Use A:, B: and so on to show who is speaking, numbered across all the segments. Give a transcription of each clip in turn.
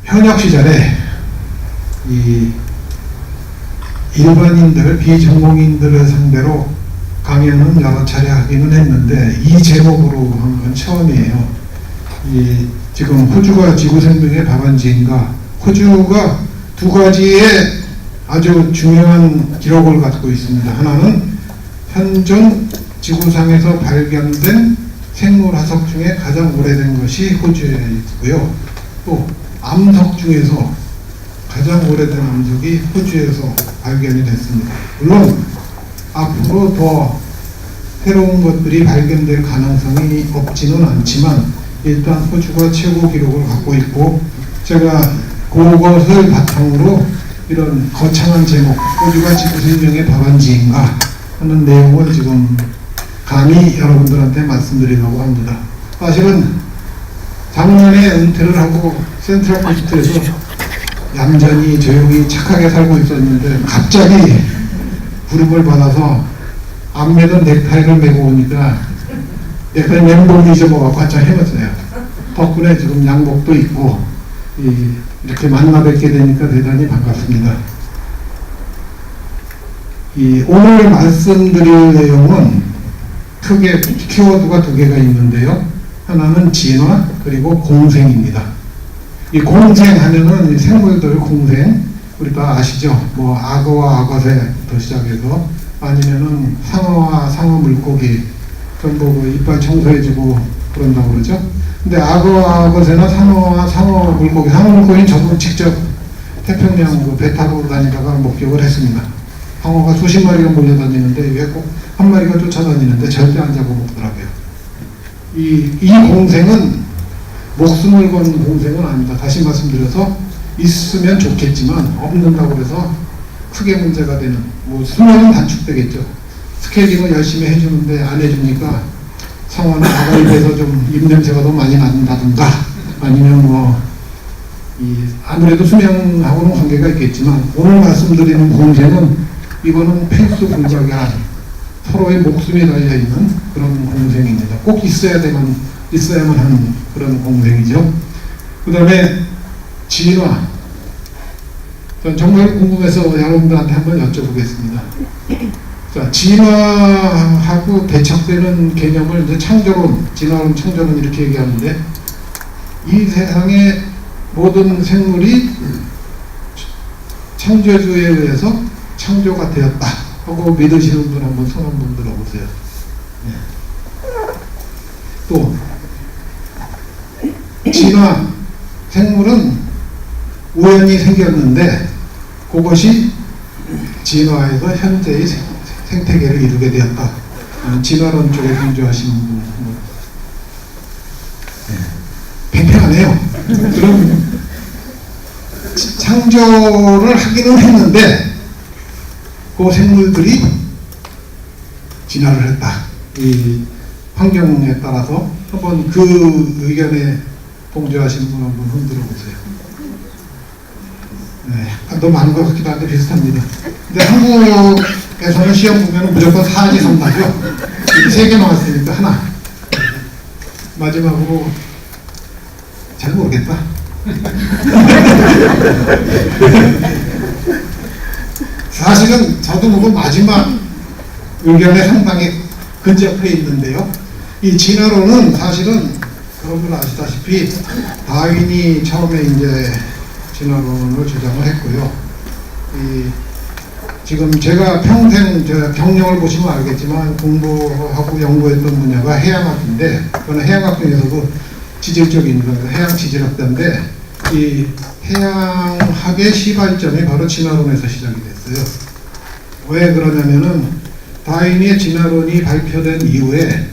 A: 현역 시절에 이 일반인들, 비전공인들을 상대로 강연은 여러 차례 하기는 했는데 이 제목으로 한 건 처음이에요. 지금 호주가 지구 생명의 답안지인가, 호주가 두 가지의 아주 중요한 기록을 갖고 있습니다. 하나는 현존 지구상에서 발견된 생물 화석 중에 가장 오래된 것이 호주에 있고요. 또 암석 중에서 가장 오래된 암석이 호주에서 발견이 됐습니다. 물론 앞으로 더 새로운 것들이 발견될 가능성이 없지는 않지만 일단 호주가 최고 기록을 갖고 있고, 제가 그것을 바탕으로 이런 거창한 제목, 호주가 지구 생명의 답안지인가 하는 내용을 지금 감히 여러분들한테 말씀드리려고 합니다. 사실은 작년에 은퇴를 하고 센트럴 코스트에서 얌전히 조용히 착하게 살고 있었는데 갑자기 부름을 받아서 안 매던 넥타이를 메고 오니까 넥타이 멤버를 잊어먹어서 한참 헤맸어요. 덕분에 지금 양복도 입고 이렇게 만나 뵙게 되니까 대단히 반갑습니다. 오늘 말씀드릴 내용은 크게 키워드가 두 개가 있는데요. 하나는 진화, 그리고 공생입니다. 이 공생하면은 생물들 공생, 우리 다 아시죠? 뭐 악어와 악어새부터 시작해서 아니면은 상어와 상어 물고기 전부 그 이빨 청소해주고 그런다고 그러죠. 근데 악어와 악어새나 상어와 상어 물고기, 상어 물고기는 저도 직접 태평양 그 배 타고 다니다가 목격을 했습니다. 상어가 수십 마리가 몰려다니는데 왜 꼭 한 마리가 쫓아다니는데 절대 안 잡아먹더라고요. 이 공생은 목숨을 건 공생은 아닙니다. 다시 말씀드려서 있으면 좋겠지만 없는다고 해서 크게 문제가 되는, 뭐 수명은 단축되겠죠. 스케일링을 열심히 해주는데 안 해주니까 상어는 악어 입에서 좀 입냄새가 더 많이 난다든가, 아니면 아무래도 수명하고는 관계가 있겠지만 오늘 말씀드리는 공생은 이거는 필수 불가결한 서로의 목숨이 달려있는 그런 공생입니다. 꼭 있어야만 하는 그런 공생이죠. 그 다음에 진화. 전 정말 궁금해서 여러분들한테 한번 여쭤보겠습니다. 자, 진화하고 대척되는 개념을 이제 창조론, 진화론, 창조론 이렇게 얘기하는데, 이 세상의 모든 생물이 창조주에 의해서 창조가 되었다 하고 믿으시는 분 한번 손 한번 들어보세요. 네. 또 진화, 생물은 우연히 생겼는데 그것이 진화에서 현재의 생태계를 이루게 되었다. 진화론 쪽에 강조하시는 분 팽팽하네요. 그럼 창조를 하기는 했는데 그 생물들이 진화를 했다. 이 환경에 따라서 한번 그 의견에 동조하시는 분 한번 흔들어 보세요. 네, 약간 더 많은 것 같기도 한데 비슷합니다. 근데 한국에서는 시험 보면 무조건 4지 3나죠. 3개 나왔으니까 하나. 마지막으로 잘 모르겠다. 사실은 저도 그 마지막 의견에 상당히 근접해 있는데요. 이 진화론은 사실은 여러분 아시다시피 다윈이 처음에 이제 진화론을 주장을 했고요. 지금 제가 평생 경력을 보시면 알겠지만 공부하고 연구했던 분야가 해양학인데, 저는 해양학 중에서도 지질적인 해양 지질학자인데, 이 해양학의 시발점이 바로 진화론에서 시작이 됐어요. 왜 그러냐면은 다윈의 진화론이 발표된 이후에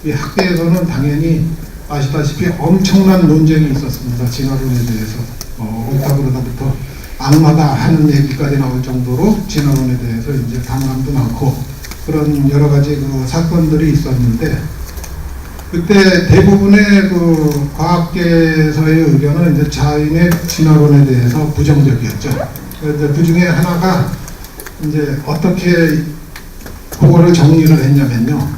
A: 이 학계에서는 당연히 아시다시피 엄청난 논쟁이 있었습니다. 진화론에 대해서 옳다 그러다부터 악마다 하는 얘기까지 나올 정도로 진화론에 대해서 이제 반감도 많고 그런 여러 가지 그 사건들이 있었는데, 그때 대부분의 그 과학계에서의 의견은 이제 자인의 진화론에 대해서 부정적이었죠. 그래서 그 중에 하나가 이제 어떻게 그거를 정리를 했냐면요.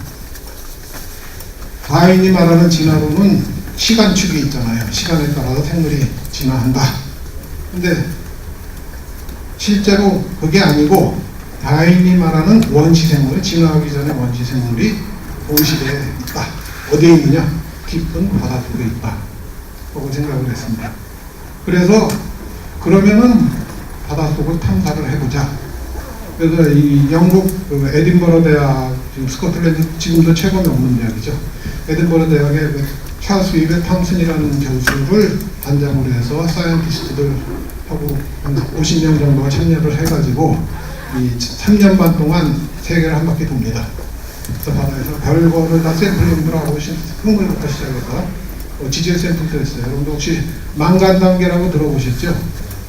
A: 다윈이 말하는 진화론은 시간축이 있잖아요. 시간에 따라서 생물이 진화한다. 근데 실제로 그게 아니고 다윈이 말하는 원시생물, 진화하기 전에 원시생물이 동시대에 있다. 어디에 있느냐? 깊은 바닷속에 있다. 라고 생각을 했습니다. 그래서 그러면은 바닷속을 탐사를 해보자. 그래서 이 영국 그 에딘버러 대학, 지금 스코틀랜드 지금도 최고 명문 대학이죠. 에딘버러 대학의 그 찰스 위베 탐슨이라는 교수를 단장으로 해서 사이언티스트들하고 한 50명 정도가 참여를 해가지고 이 3년 반 동안 세계를 한 바퀴 돕니다. 그래서 바다에서 별거를 다 샘플링을 하고 흥물부터 시작해서 지질 샘플도 했어요. 여러분도 혹시 망간 단계라고 들어보셨죠?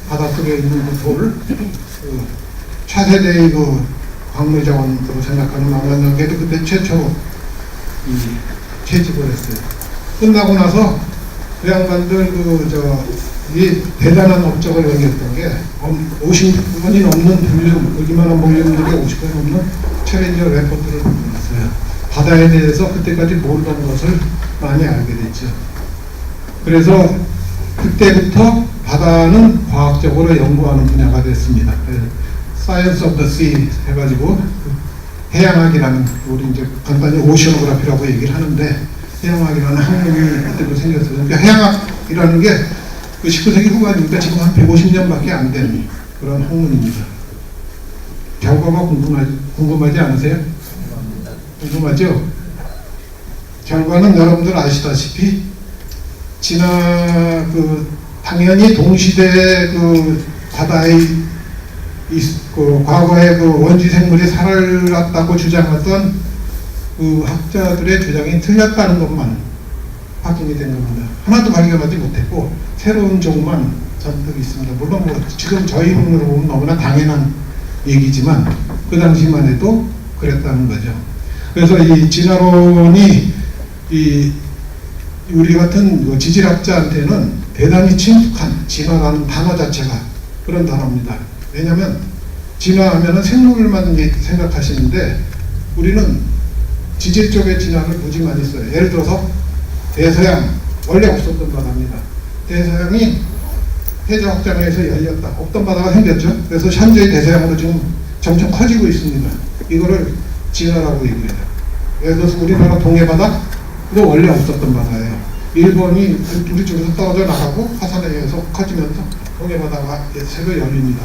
A: 바닷속에 있는 그 돌을 차세대의 그 광물 자원으로 생각하는 망간 단계도 그때 최초 채집을 했어요. 끝나고 나서 그 양반들 이 대단한 업적을 벌였던 게 50권이 넘는 볼륨, 여기만한 볼륨들이 50권이 넘는 챌린저 레포트를 만들었어요. 바다에 대해서 그때까지 모르던 것을 많이 알게 됐죠. 그래서 그때부터 바다는 과학적으로 연구하는 분야가 됐습니다. Science of the Sea 해가지고 해양학이라는, 우리 이제 간단히 오션오그라피라고 얘기를 하는데, 해양학이라는 학문이 그때도 생겼어요. 그러니까 해양학이라는 게 그 19세기 후반이니까 지금 한 150년밖에 안 된 그런 학문입니다. 결과가 궁금하지 않으세요? 궁금하죠? 결과는 여러분들 아시다시피 당연히 동시대에 바다의 과거에 원시 생물이 살았다고 주장했던 그 학자들의 주장이 틀렸다는 것만 확인이 된 겁니다. 하나도 발견하지 못했고 새로운 종만 잔뜩 있습니다. 물론 지금 저희 눈으로 보면 너무나 당연한 얘기지만 그 당시만 해도 그랬다는 거죠. 그래서 이 진화론이 우리 같은 지질학자한테는 대단히 친숙한, 진화라는 단어 자체가 그런 단어입니다. 왜냐하면 진화하면 생물만 생각하시는데 우리는 지질 쪽의 진화를 무지 많이 써요. 예를 들어서 대서양, 원래 없었던 바다입니다. 대서양이 해저 확장에서 열렸다. 없던 바다가 생겼죠. 그래서 현재의 대서양으로 지금 점점 커지고 있습니다. 이거를 진화라고 얘기해요. 예를 들어서 우리나라 동해바다, 그거 원래 없었던 바다예요. 일본이 우리 쪽에서 떨어져 나가고 화산에 의해서 커지면서 동해바다가 새로 열립니다.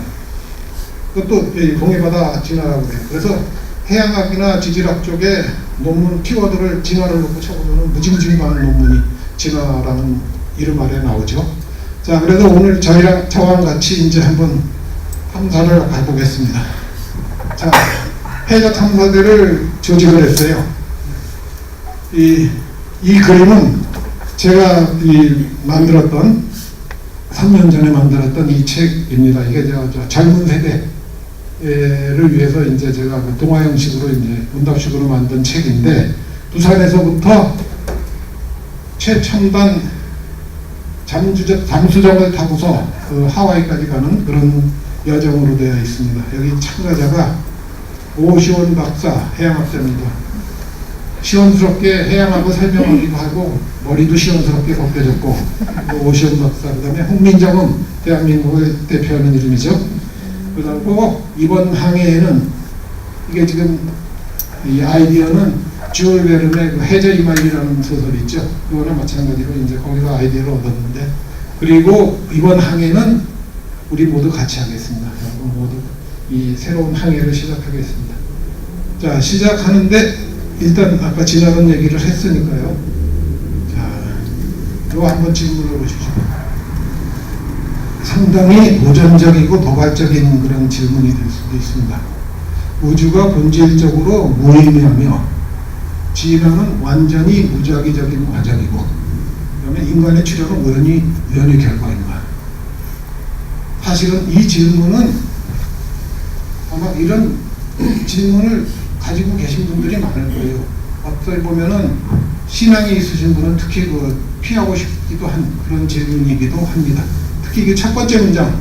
A: 그것도 동해바다 진화라고 해요. 그래서 해양학이나 지질학 쪽에 논문 키워드를 진화를 놓고 쳐보면 무징징 많은 논문이 진화라는 이름 아래 나오죠. 자, 그래서 오늘 저와 같이 이제 한번 탐사를 가보겠습니다. 자, 해저 탐사대를 조직을 했어요. 이 그림은 제가 만들었던 3년 전에 만들었던 이 책입니다. 이게 저 젊은 세대를 위해서 이제 제가 동화 형식으로 이제 문답식으로 만든 책인데, 부산에서부터 최첨단 잠수정을 타고서 하와이까지 가는 그런 여정으로 되어 있습니다. 여기 참가자가 오시원 박사, 해양학자입니다. 시원스럽게 해양하고 설명하기도 하고 머리도 시원스럽게 벗겨졌고, 오시원 박사, 그 다음에 홍민정은 대한민국을 대표하는 이름이죠. 그리고 이번 항해에는 이게 지금 이 아이디어는 주얼 베른의 그 해저 이말리라는 소설이 있죠. 그거랑 마찬가지로 이제 거기서 아이디어를 얻었는데, 그리고 이번 항해는 우리 모두 같이 하겠습니다. 모두 이 새로운 항해를 시작하겠습니다. 자, 시작하는데 일단 아까 진화론 얘기를 했으니까요. 자, 이거 한번 질문을 보십시오. 상당히 도전적이고 도발적인 그런 질문이 될 수도 있습니다. 우주가 본질적으로 무의미하며 진화는 완전히 무작위적인 과정이고, 그다음에 인간의 출현은 우연의 결과인가? 사실은 이 질문은 아마 이런 질문을 가지고 계신 분들이 많을 거예요. 어떻게 보면은 신앙이 있으신 분은 특히 피하고 싶기도 한 그런 질문이기도 합니다. 특히 이게 첫 번째 문장,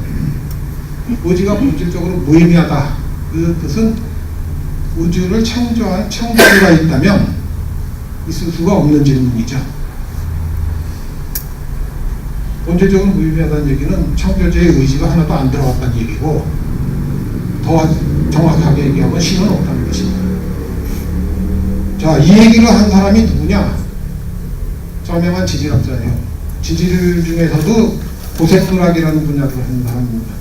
A: 우주가 본질적으로 무의미하다. 그 뜻은 우주를 창조한 창조주가 있다면 있을 수가 없는 질문이죠. 본질적으로 무의미하다는 얘기는 창조주의 의지가 하나도 안 들어갔다는 얘기고, 더 정확하게 얘기하면 신은 없다는 것입니다. 자, 이 얘기를 한 사람이 누구냐? 저명한 지질학자예요. 지질 중에서도 고생물학이라는 분야를 하는 사람입니다.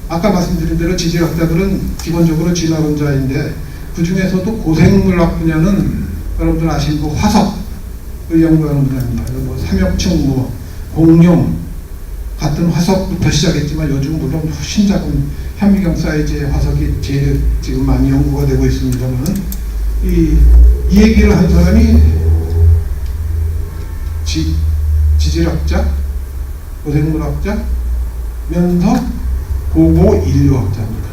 A: 아까 말씀드린 대로 지질학자들은 기본적으로 진화론자인데, 그 중에서도 고생물학 분야는 여러분들 아시는 그 화석을 연구하는 분야입니다. 뭐 삼엽충, 뭐 공룡 같은 화석부터 시작했지만 요즘 물론 훨씬 작은 현미경 사이즈의 화석이 제일 지금 많이 연구가 되고 있습니다만, 이 얘기를 한 사람이 지질학자, 고생물학자, 면서 고고 인류학자입니다.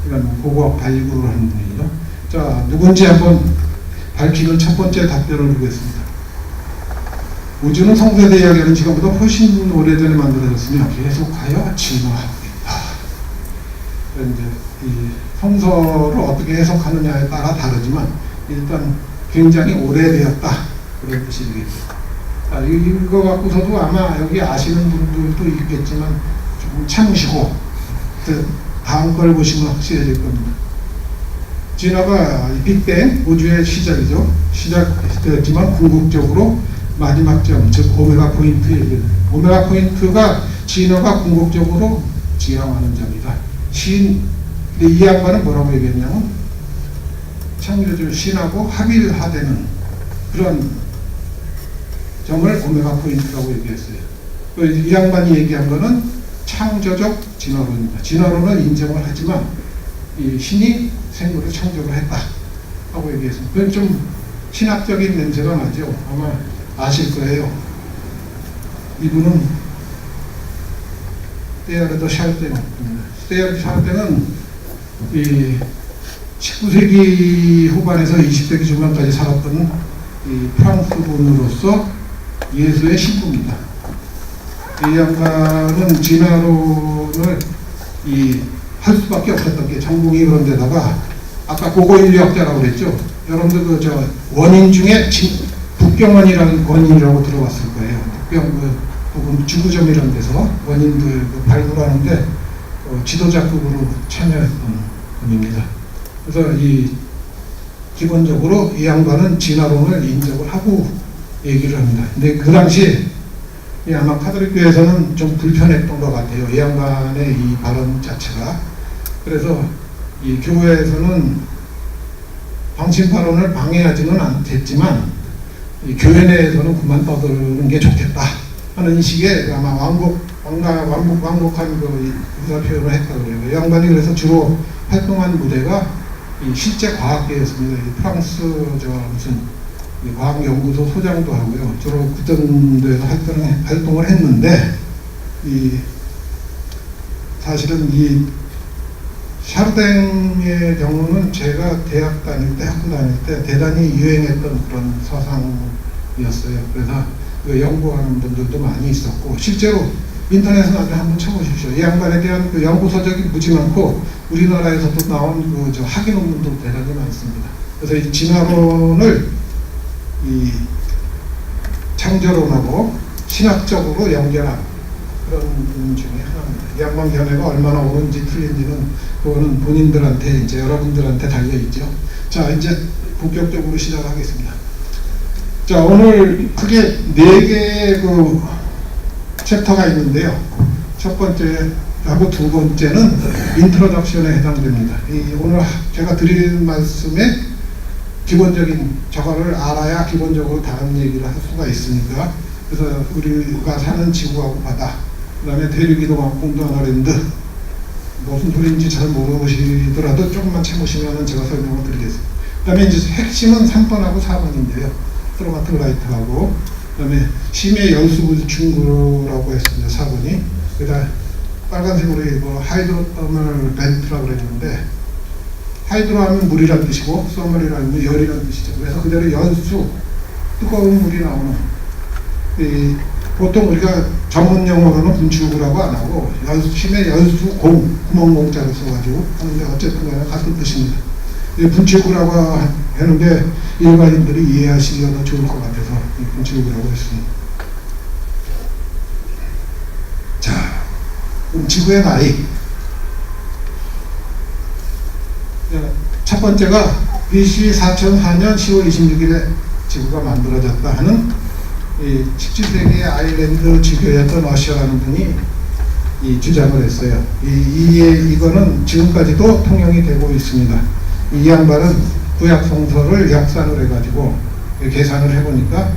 A: 그러니까 고고학 발굴을 하는 분이죠. 자, 누군지 한번 밝히는 첫 번째 답변을 보겠습니다. 우주는 성세대 이야기하는 시간보다 훨씬 오래전에 만들어졌으며 계속하여 진화하고 있다. 이제 이 성서를 어떻게 해석하느냐에 따라 다르지만 일단 굉장히 오래되었다, 그런 뜻이겠죠. 이거 갖고서도 아마 여기 아시는 분들도 있겠지만 조금 참으시고 다음 걸 보시면 확실해질 겁니다. 진화가 빅뱅, 우주의 시작이죠. 시작되었지만 궁극적으로 마지막 점, 즉 오메가 포인트 얘기입니다. 오메가 포인트가 진화가 궁극적으로 지향하는 점이다. 이 양반은 뭐라고 얘기했냐면 창조주 신하고 합일화되는 그런 점을 오메가 포인트라고 얘기했어요. 이 양반이 얘기한 거는 창조적 진화론입니다. 진화론은 인정을 하지만 이 신이 생물을 창조를 했다 하고 얘기했습니다. 그건 좀 신학적인 냄새가 나죠. 아마 아실 거예요. 이분은 테야르 샬땡입니다. 테야르 샬땡은 이 19세기 후반에서 20세기 중반까지 살았던 이 프랑스 분으로서 예수의 신부입니다. 이 양반은 진화론을 할 수밖에 없었던 게 전공이 그런 데다가 아까 고고인류학자라고 그랬죠. 여러분들 원인 중에 북경원이라는 원인이라고 들어봤을 거예요. 북경 혹은 지구점이라는 데서 원인들 발굴하는데 지도자급으로 참여했던 분입니다. 그래서 기본적으로 이 양반은 진화론을 인정을 하고 얘기를 합니다. 근데 그 당시 아마 카톨릭교에서는 좀 불편했던 것 같아요. 이 양반의 이 발언 자체가. 그래서 이 교회에서는 당신 발언을 방해하지는 않겠지만 이 교회 내에서는 그만 떠드는 게 좋겠다 하는 식의 아마 완곡한 그 의사 표현을 했다고 그래요. 이 양반이 그래서 주로 활동한 무대가 이 실제 과학계였습니다. 이 프랑스 무슨 과학연구소 소장도 하고요. 주로 그런 데서 활동을 했는데, 사실은 이 샤르댕의 경우는 제가 학교 다닐 때 대단히 유행했던 그런 서상이었어요. 그래서 그 연구하는 분들도 많이 있었고, 실제로 인터넷에 나중에 한번 쳐보십시오. 이 양반에 대한 그 연구서적이 무지 많고, 우리나라에서도 나온 학위 논문도 대단히 많습니다. 그래서 이 진화론을 창조론하고 신학적으로 연결한 그런 분 중에 하나입니다. 이 양반 견해가 얼마나 옳은지 틀린지는 그거는 본인들한테, 이제 여러분들한테 달려있죠. 자, 이제 본격적으로 시작하겠습니다. 자, 오늘 크게 4개의 그 챕터가 있는데요. 첫 번째하고 두 번째는 인트로덕션에 해당됩니다. 오늘 제가 드릴 말씀에 기본적인 저거를 알아야 기본적으로 다른 얘기를 할 수가 있으니까, 그래서 우리가 사는 지구하고 바다, 그 다음에 대륙이동하고 공동아일랜드, 무슨 소리인지 잘 모르시더라도 조금만 참으시면 제가 설명을 드리겠습니다. 그 다음에 이제 핵심은 3번하고 4번인데요. 스트로마틀라이트하고, 그 다음에 심해 열수불충구라고 했습니다. 4번이. 그 다음 빨간색으로 하이드로터멀 벤트라고 그랬는데, 하이드로 하면 물이란 뜻이고 서멀이라는 열이란 뜻이죠. 그래서 그대로 열수, 뜨거운 물이 나오는, 보통 우리가 전문 용어로는 분출구라고 안 하고 심해 열수 구멍공자를 써가지고 하는데 어쨌든 간에 같은 뜻입니다. 분출구라고 하는 게 일반인들이 이해하시기가 더 좋을 것 같아서 분출구라고 했습니다. 자, 그럼 지구의 나이. 첫 번째가 BC 4004년 10월 26일에 지구가 만들어졌다 하는 17세기의 아일랜드 지교였던 어셔라는 분이 주장을 했어요. 이거는 지금까지도 통용이 되고 있습니다. 이 양반은 구약 성서를 역산을 해가지고 계산을 해보니까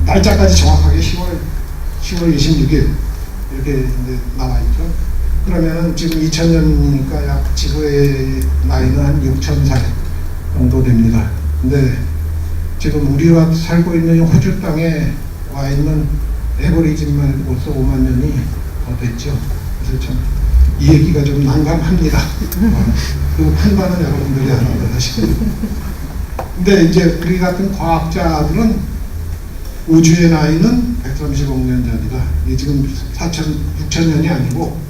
A: 날짜까지 정확하게 10월 26일 이렇게 이제 나와 있죠. 그러면 지금 2000년이니까 약 지구의 나이는 한 6000살 정도 됩니다. 근데 지금 우리가 살고 있는 호주 땅에 와 있는 에버리지만으로서 5만 년이 더 됐죠. 그래서 참 이 얘기가 좀 난감합니다. 그 판단은 여러분들이 하는 거다 싶습니다. 근데 이제 우리 같은 과학자들은 우주의 나이는 130억 년 전이다. 지금 6,000년이 아니고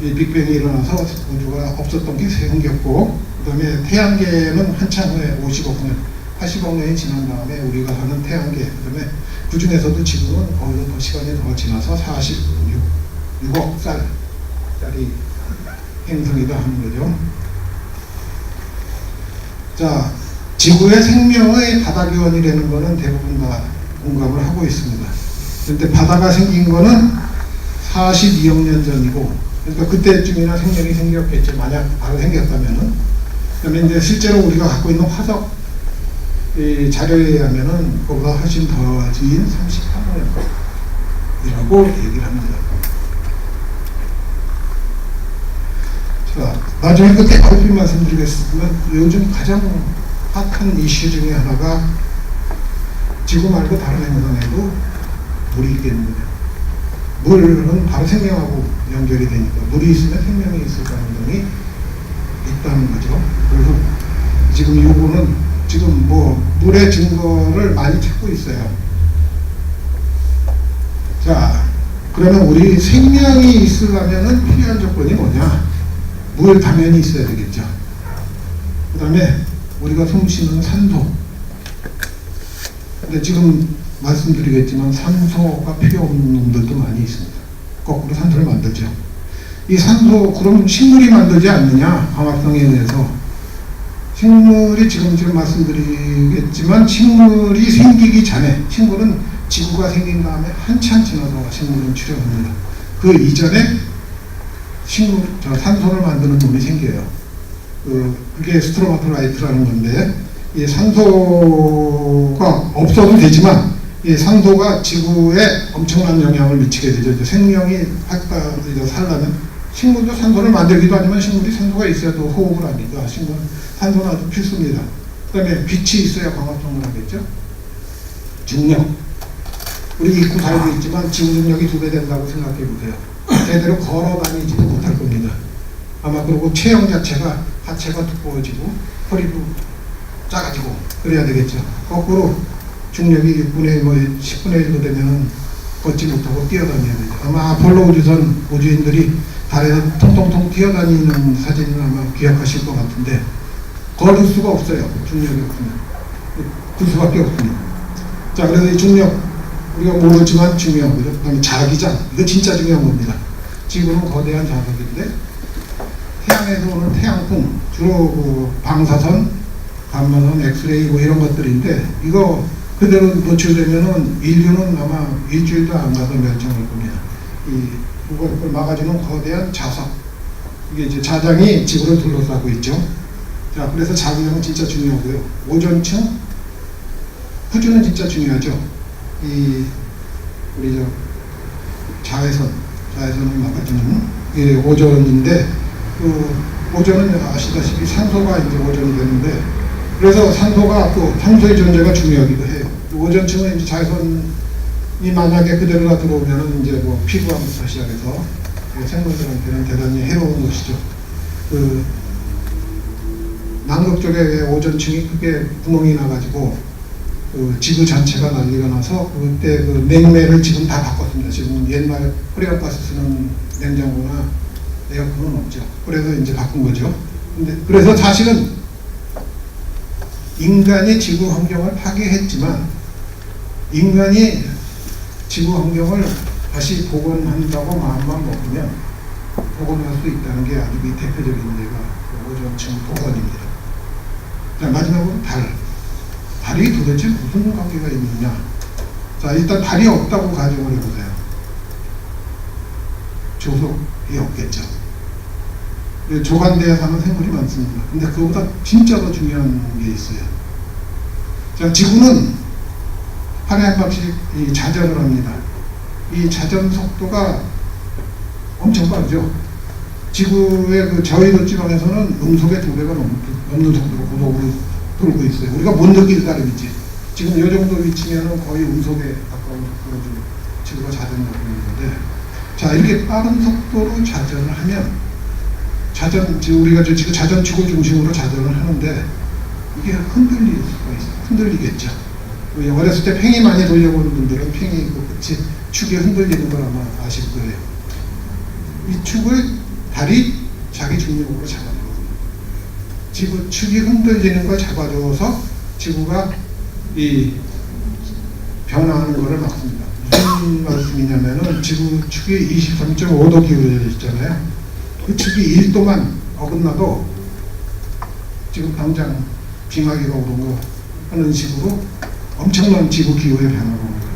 A: 이 빅뱅이 일어나서 우주가 없었던 게 생겼고, 그 다음에 태양계는 한참 후에 50억 년, 80억 년이 지난 다음에 우리가 사는 태양계, 그 다음에 그 중에서도 지금은 거기서 더 시간이 더 지나서 46억 살짜리 행성이다 하는 거죠. 자, 지구의 생명의 바다 기원이라는 거는 대부분 다 공감을 하고 있습니다. 그런데 바다가 생긴 거는 42억 년 전이고, 그러니까 그때쯤이나 생명이 생겼겠죠. 만약 바로 생겼다면은. 그다음에 이제 실제로 우리가 갖고 있는 화석 자료에 의하면은 그보다 훨씬 더 뒤인 33년이라고 얘기를 합니다. 자, 나중에 그때 얼핏 말씀드리겠지만 요즘 가장 핫한 이슈 중에 하나가 지구 말고 다른 행성에도 물이 있겠느냐. 물은 바로 생명하고 연결이 되니까 물이 있으면 생명이 있을 가능성이 있다는 거죠. 그래서 지금 요거는 지금 뭐 물의 증거를 많이 찾고 있어요. 자, 그러면 우리 생명이 있으려면 필요한 조건이 뭐냐? 물 당연히 있어야 되겠죠. 그 다음에 우리가 숨쉬는 산소. 근데 지금 말씀드리겠지만 산소가 필요 없는 놈들도 많이 있습니다. 거꾸로 산소를 만들죠. 이 산소, 그럼 식물이 만들지 않느냐? 광합성에 의해서. 식물이 지금 말씀드리겠지만 식물이 생기기 전에, 식물은 지구가 생긴 다음에 한참 지나서 식물은 출현합니다. 그 이전에 산소를 만드는 놈이 생겨요. 그게 스트로마토라이트라는 건데, 이 산소가 없어도 되지만 이 산소가 지구에 엄청난 영향을 미치게 되죠. 생명이 살려면 식물도 산소를 만들기도 하지만 식물이 산소가 있어야도 호흡을 하니까 산소는 아주 필수입니다. 그 다음에 빛이 있어야 광합성을 하겠죠. 중력. 우리 입고 살고 있지만 지구 중력이 2배 된다고 생각해 보세요. 제대로 걸어 다니지도 못할 겁니다. 아마 그리고 체형 자체가 하체가 두꺼워지고 허리도 작아지고 그래야 되겠죠. 거꾸로 중력이 6분의 1, 10분의 1도 되면 걷지 못하고 뛰어다녀야 되죠. 아마 아폴로 우주선 우주인들이 달에서 통통통 뛰어다니는 사진을 아마 기억하실 것 같은데 걸을 수가 없어요. 중력이 없으면. 그 수밖에 없습니다. 자, 그래서 이 중력 우리가 모르지만 중요한 거죠. 그 다음에 자기장, 이거 진짜 중요한 겁니다. 지구는 거대한 자석인데 태양에서 오는 태양풍, 주로 그 방사선, 감마선, 엑스레이 뭐 이런 것들인데 이거 그대로 노출되면은 인류는 아마 일주일도 안 가서 멸종할 겁니다. 그걸 막아주는 거대한 자석, 이게 이제 자장이 지구를 둘러싸고 있죠. 자, 그래서 자기장은 진짜 중요하고요. 오존층, 후주는 진짜 중요하죠. 우리 자외선을 막아주는 게 오존인데, 오존은 아시다시피 산소가 이제 오존이 되는데, 그래서 산소가 또 산소의 존재가 중요하기도 해요. 오존층은 이제 자외선이 만약에 그대로 들어오면은 이제 뭐 피부암부터 시작해서 생물들한테는 대단히 해로운 것이죠. 남극 쪽에 오존층이 크게 구멍이 나가지고 지구 전체가 난리가 나서 그때 냉매를 지금 다 바꿨습니다. 지금 옛날 프레온가스 쓰는 냉장고나 에어컨은 없죠. 그래서 이제 바꾼 거죠. 근데 그래서 사실은 인간이 지구 환경을 파괴했지만 인간이 지구 환경을 다시 복원한다고 마음만 먹으면 복원할 수 있다는 게 아주 이 대표적인 예가 오존층 복원입니다. 자, 마지막으로 달. 달이 도대체 무슨 관계가 있느냐? 자, 일단 달이 없다고 가정을 해보세요. 조속이 없겠죠. 조간대에 사는 생물이 많습니다. 근데 그거보다 진짜 더 중요한 게 있어요. 자, 지구는 하루에 한 번씩 이 자전을 합니다. 이 자전 속도가 엄청 빠르죠. 지구의 그 저희도 지방에서는 음속의 2배가 넘는 속도로 고속으로 돌고 있어요. 우리가 못 느낄 따름이지. 지금 이 정도 위치면은 거의 음속에 가까운 속도로 지구가 자전을 하고 있는데, 자, 이렇게 빠른 속도로 자전을 하면 우리가 지금 자전 축을 중심으로 자전을 하는데 이게 흔들릴 수가 있어요. 흔들리겠죠. 어렸을 때 팽이 많이 돌려보는 분들은 팽이 그 끝이 축이 흔들리는 걸 아마 아실 거예요. 이 축을 달이 자기 중력으로 잡아주거든요. 지구 축이 흔들리는 걸 잡아줘서 지구가 이 변화하는 것을 막습니다. 무슨 말씀이냐면은 지구 축이 23.5도 기울어져 있잖아요. 그 축이 1도만 어긋나도 지금 당장 빙하기가 오는 거 하는 식으로 엄청난 지구 기후의 변화가 옵니다.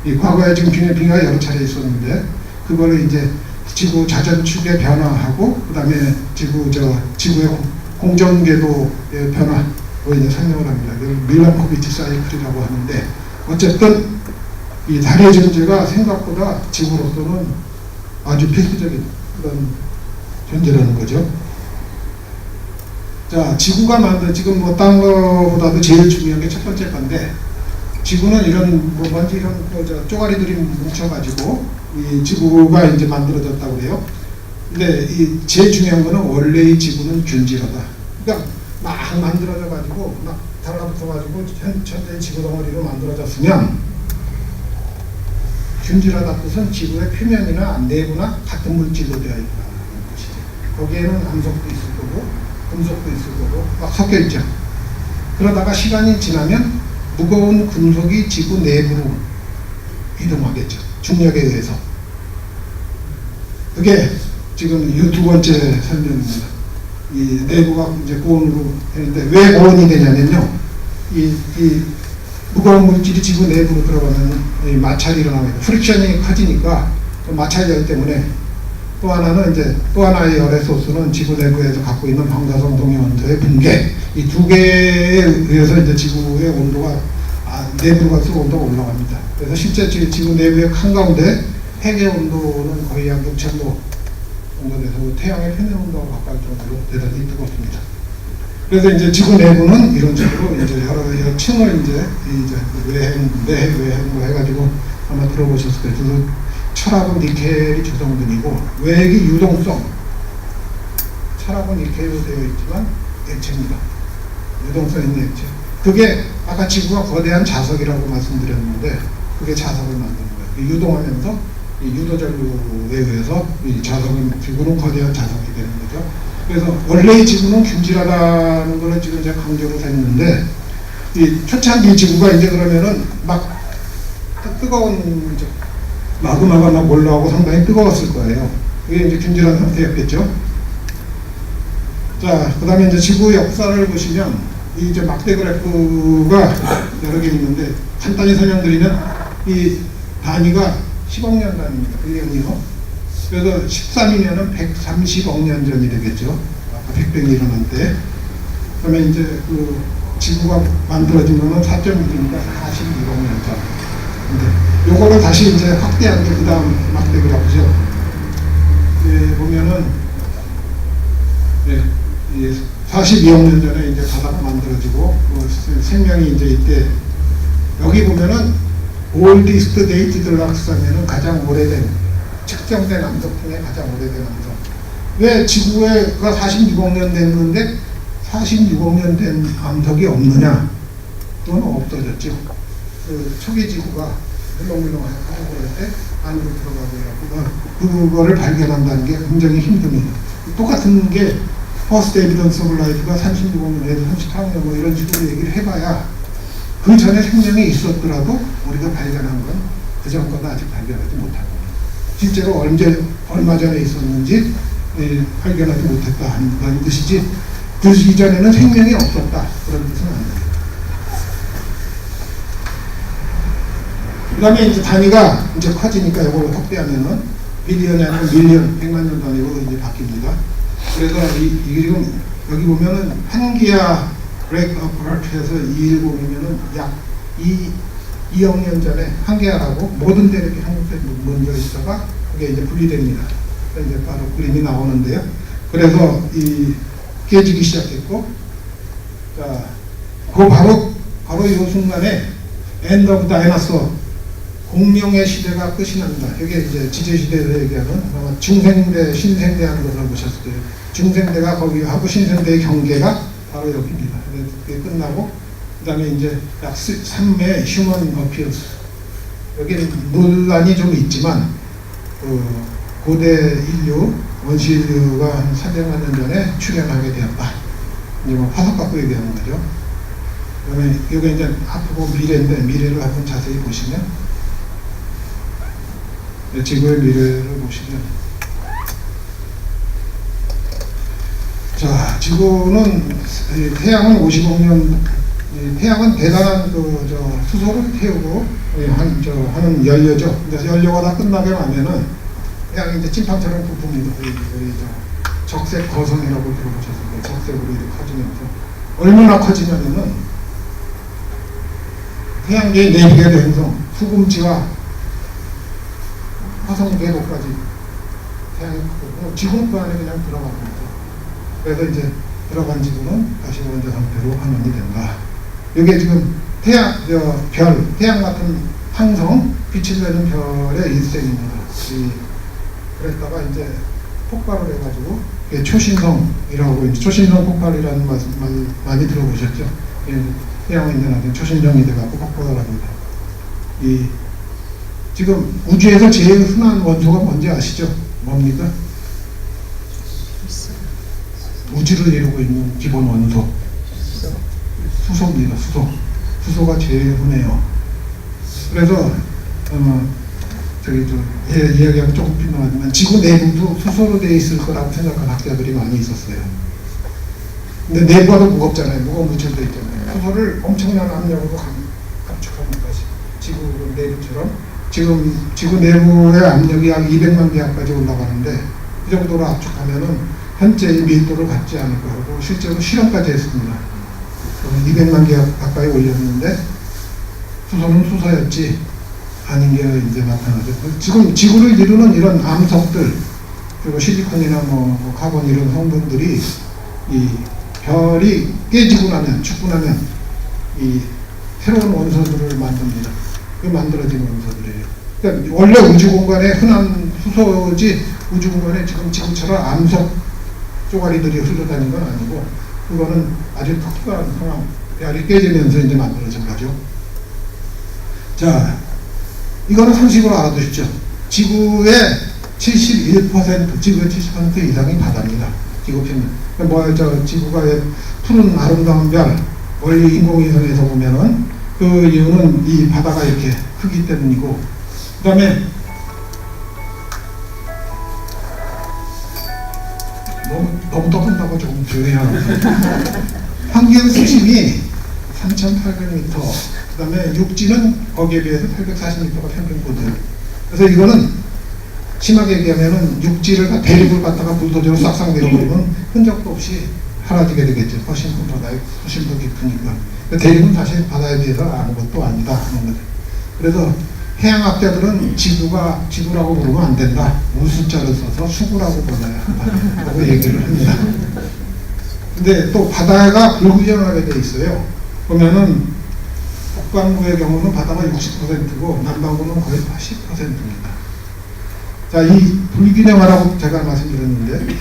A: 이 과거에 지금 빙하가 여러 차례 있었는데 그거를 이제 지구 자전축의 변화하고 그다음에 지구의 공전궤도의 변화로 이제 설명을 합니다. 밀란코비치 사이클이라고 하는데 어쨌든 이 달의 존재가 생각보다 지구로서는 아주 필수적인 그런 존재라는 거죠. 자, 지구가 만든 지금 뭐 딴 거보다도 제일 중요한 게 첫 번째 건데 지구는 이런 뭐 먼지 이런 쪼가리들이 뭉쳐가지고 이 지구가 이제 만들어졌다고 그래요. 근데 이 제일 중요한 거는 원래의 지구는 균질하다. 그러니까 막 만들어져 가지고 막 달라붙어 가지고 현재 지구 덩어리로 만들어졌으면 균질하다 뜻은 지구의 표면이나 내부나 같은 물질로 되어 있다는 것이죠. 거기에는 암석도 있을 거고 금속도 있을 거고 막 섞여 있죠. 그러다가 시간이 지나면 무거운 금속이 지구 내부로 이동하겠죠. 중력에 의해서. 그게 지금 이 두 번째 설명입니다. 이 내부가 이제 고온으로 되는데 왜 고온이 되냐면요. 이 무거운 물질이 지구 내부로 들어가면 이 마찰이 일어나면 프릭션이 커지니까 마찰열 때문에 또 하나는 이제 또 하나의 열의 소스는 지구 내부에서 갖고 있는 방사성 동위 원소의 붕괴 이 두 개에 의해서 이제 지구의 온도가 내부로 갈수록 온도가 올라갑니다. 그래서 실제 지구 내부의 한가운데 핵의 온도는 거의 한 6,000도 정도 돼서 태양의 표면 온도가 가까울 정도로 대단히 뜨겁습니다. 그래서 이제 지구 내부는 이런 식으로 이제 여러 층을 이제 외핵 뭐 해가지고 아마 들어보셨을 거예요. 그래서 철하고 니켈이 조성분이고 외핵이 유동성, 철하고 니켈로 되어 있지만 액체입니다. 유동성 있는 액체. 그게 아까 지구가 거대한 자석이라고 말씀드렸는데 그게 자석을 만드는 거예요. 유동하면서 이 유도전류에 의해서 이 지구는 거대한 자석이 되는 거죠. 그래서 원래의 지구는 균질하다는 걸 지금 제가 강조를 했는데 이 초창기 지구가 이제 그러면은 막 뜨거운 마그마가 막 올라오고 상당히 뜨거웠을 거예요. 그게 이제 균질한 상태였겠죠. 자, 그 다음에 이제 지구 역사를 보시면 이제 막대 그래프가 여러 개 있는데 간단히 설명드리면 이 단위가 10억 년 단위입니다. 1년이요. 그래서 13이면은 130억 년 전이 되겠죠. 아까 빅뱅이 일어난 때. 그다음에 이제 그 지구가 만들어진 거는 4.6이니까 46억 년 전. 근데 요거를 다시 이제 확대한 게 그 다음 막대 그래프죠. 예, 보면은 예, 42억 년 전에 이제 바다가 만들어지고 생명이 이제 이때 여기 보면은 oldest dated rocks 하면은 가장 오래된 측정된 암석 중에 가장 오래된 암석. 왜 지구가 46억 년 됐는데 46억 년 된 암석이 없느냐? 그건 없어졌죠. 그 초기 지구가 물렁물렁하고 그럴 때 안으로 들어가고 그거를 발견한다는 게 굉장히 힘듭니다. 똑같은 게 퍼스트 에비던스 오브 라이프가 36억년에서 34억년 뭐 이런 식으로 얘기를 해봐야 그 전에 생명이 있었더라도 우리가 발견한 건 그 전과는 아직 발견하지 못한 겁니다. 실제로 얼마 전에 있었는지 발견하지 못했다 하는 뜻이지 그 이전에는 생명이 없었다 그런 뜻은 아닙니다. 그 다음에 이제 단위가 이제 커지니까 이걸 확대하면은 빌리언이 아니라 밀리언, 100만 년 단위로 이제 바뀝니다. 그래서 이게 지금 여기 보면은 한기아 브레이크 어파트에서 210이면은 약 2억 년 전에 한기아라고 모든 대륙이 한국에 먼저 있다가 그게 이제 분리됩니다. 이제 바로 그림이 나오는데요. 그래서 깨지기 시작했고, 자, 그 바로 이 순간에 엔드 오브 다이너소어 공룡의 시대가 끝이 납니다. 이게 이제 지제시대에서 얘기하는 아마 중생대, 신생대 하는 것을 보셨을 거예요. 중생대가 거기하고 신생대의 경계가 바로 여기입니다. 그게 끝나고 그 다음에 이제 약 3회 휴먼 어피어스 여기는 논란이 좀 있지만 고대 인류, 원시 인류가 한 400만 년 전에 출현하게 되었다. 이거 화석 갖고 얘기하는 거죠. 그 다음에 이게 이제 앞으로 미래인데 미래를 한번 자세히 보시면 지구의 미래를 보시면 자, 지구는 태양은 50억 년 태양은 대단한 수소를 태우고 하는 연료죠. 근데 연료가 다 끝나게 하면은 태양이 이제 찐빵처럼 부품이 적색 거성이라고 들어보셨을 거예요. 적색으로 이렇게 커지면서 얼마나 커지냐면은 태양계의 4개의 행성 수금지와 화성 궤도까지 태양이 크고 지구는 그 안에 그냥 들어갑니다. 그래서 이제 들어간 지구는 다시 원자 상태로 환원이 된다. 이게 지금 태양 같은 항성, 빛을 내는 별의 일생입니다. 그랬다가 이제 폭발을 해가지고 초신성이라고 이제 초신성 폭발이라는 말 많이 들어보셨죠? 태양은 이제 나중에 초신성이 돼가지고 폭발을 합니다. 지금 우주에서 제일 흔한 원소가 뭔지 아시죠? 뭡니까? 우주를 이루고 있는 기본 원소 수소입니다. 수소가 제일 흔해요. 그래서 이야기하면 조금 빗나가지만 지구 내부도 수소로 되어 있을 거라고 생각하는 학자들이 많이 있었어요. 근데 내부가 더 무겁잖아요. 무거운 물질도 있잖아요. 수소를 엄청난 압력으로 감축하는 것이 지구 내부처럼 지구 내부의 압력이 약 200만 계압까지 올라가는데 그 정도로 압축하면은 현재의 밀도를 갖지 않을 거고 실제로 실험까지 했습니다. 200만 계압 가까이 올렸는데 수소는 수소였지 아닌 게 이제 나타나죠. 지금 지구를 이루는 이런 암석들 그리고 실리콘이나 카본 이런 성분들이 이 별이 깨지고 나면 죽고 나면 이 새로운 원소들을 만듭니다. 그 만들어진 원소들이에요. 그러니까 원래 우주 공간에 흔한 수소지 우주 공간에 지금 지구처럼 암석 쪼가리들이 흘러다니는 건 아니고 그거는 아주 특별한 상황, 별이 깨지면서 이제 만들어진 거죠. 자, 이거는 상식으로 알아두십시오. 지구의 71%, 지구의 70% 이상이 바다입니다. 지구 표면. 지구가 푸른 아름다운 별, 멀리 인공위성에서 보면은 그 이유는 이 바다가 이렇게 크기 때문이고, 그 다음에 너무 떠든다고 조금 조용히 하라. 환경 수심이 3,800m, 그 다음에 육지는 거기에 비해서 840m가 평균 고도예요. 그래서 이거는 심하게 얘기하면은 육지를 대륙을 갖다가 불도저로 싹싹 내려버리면 흔적도 없이 사라지게 되겠죠. 훨씬 더 바다에 훨씬 더 깊으니까. 대륙은 사실 바다에 비해서 아무것도 아니다 하는 거죠. 그래서 해양학자들은 지구라고 부르면 안 된다. 우숫자를 써서 수구라고 불러야 한다. 라고 얘기를 합니다. 근데 또 바다가 불균형하게 돼 있어요. 보면은 북반구의 경우는 바다가 60%고 남반구는 거의 80%입니다. 자, 이 불균형하라고 제가 말씀드렸는데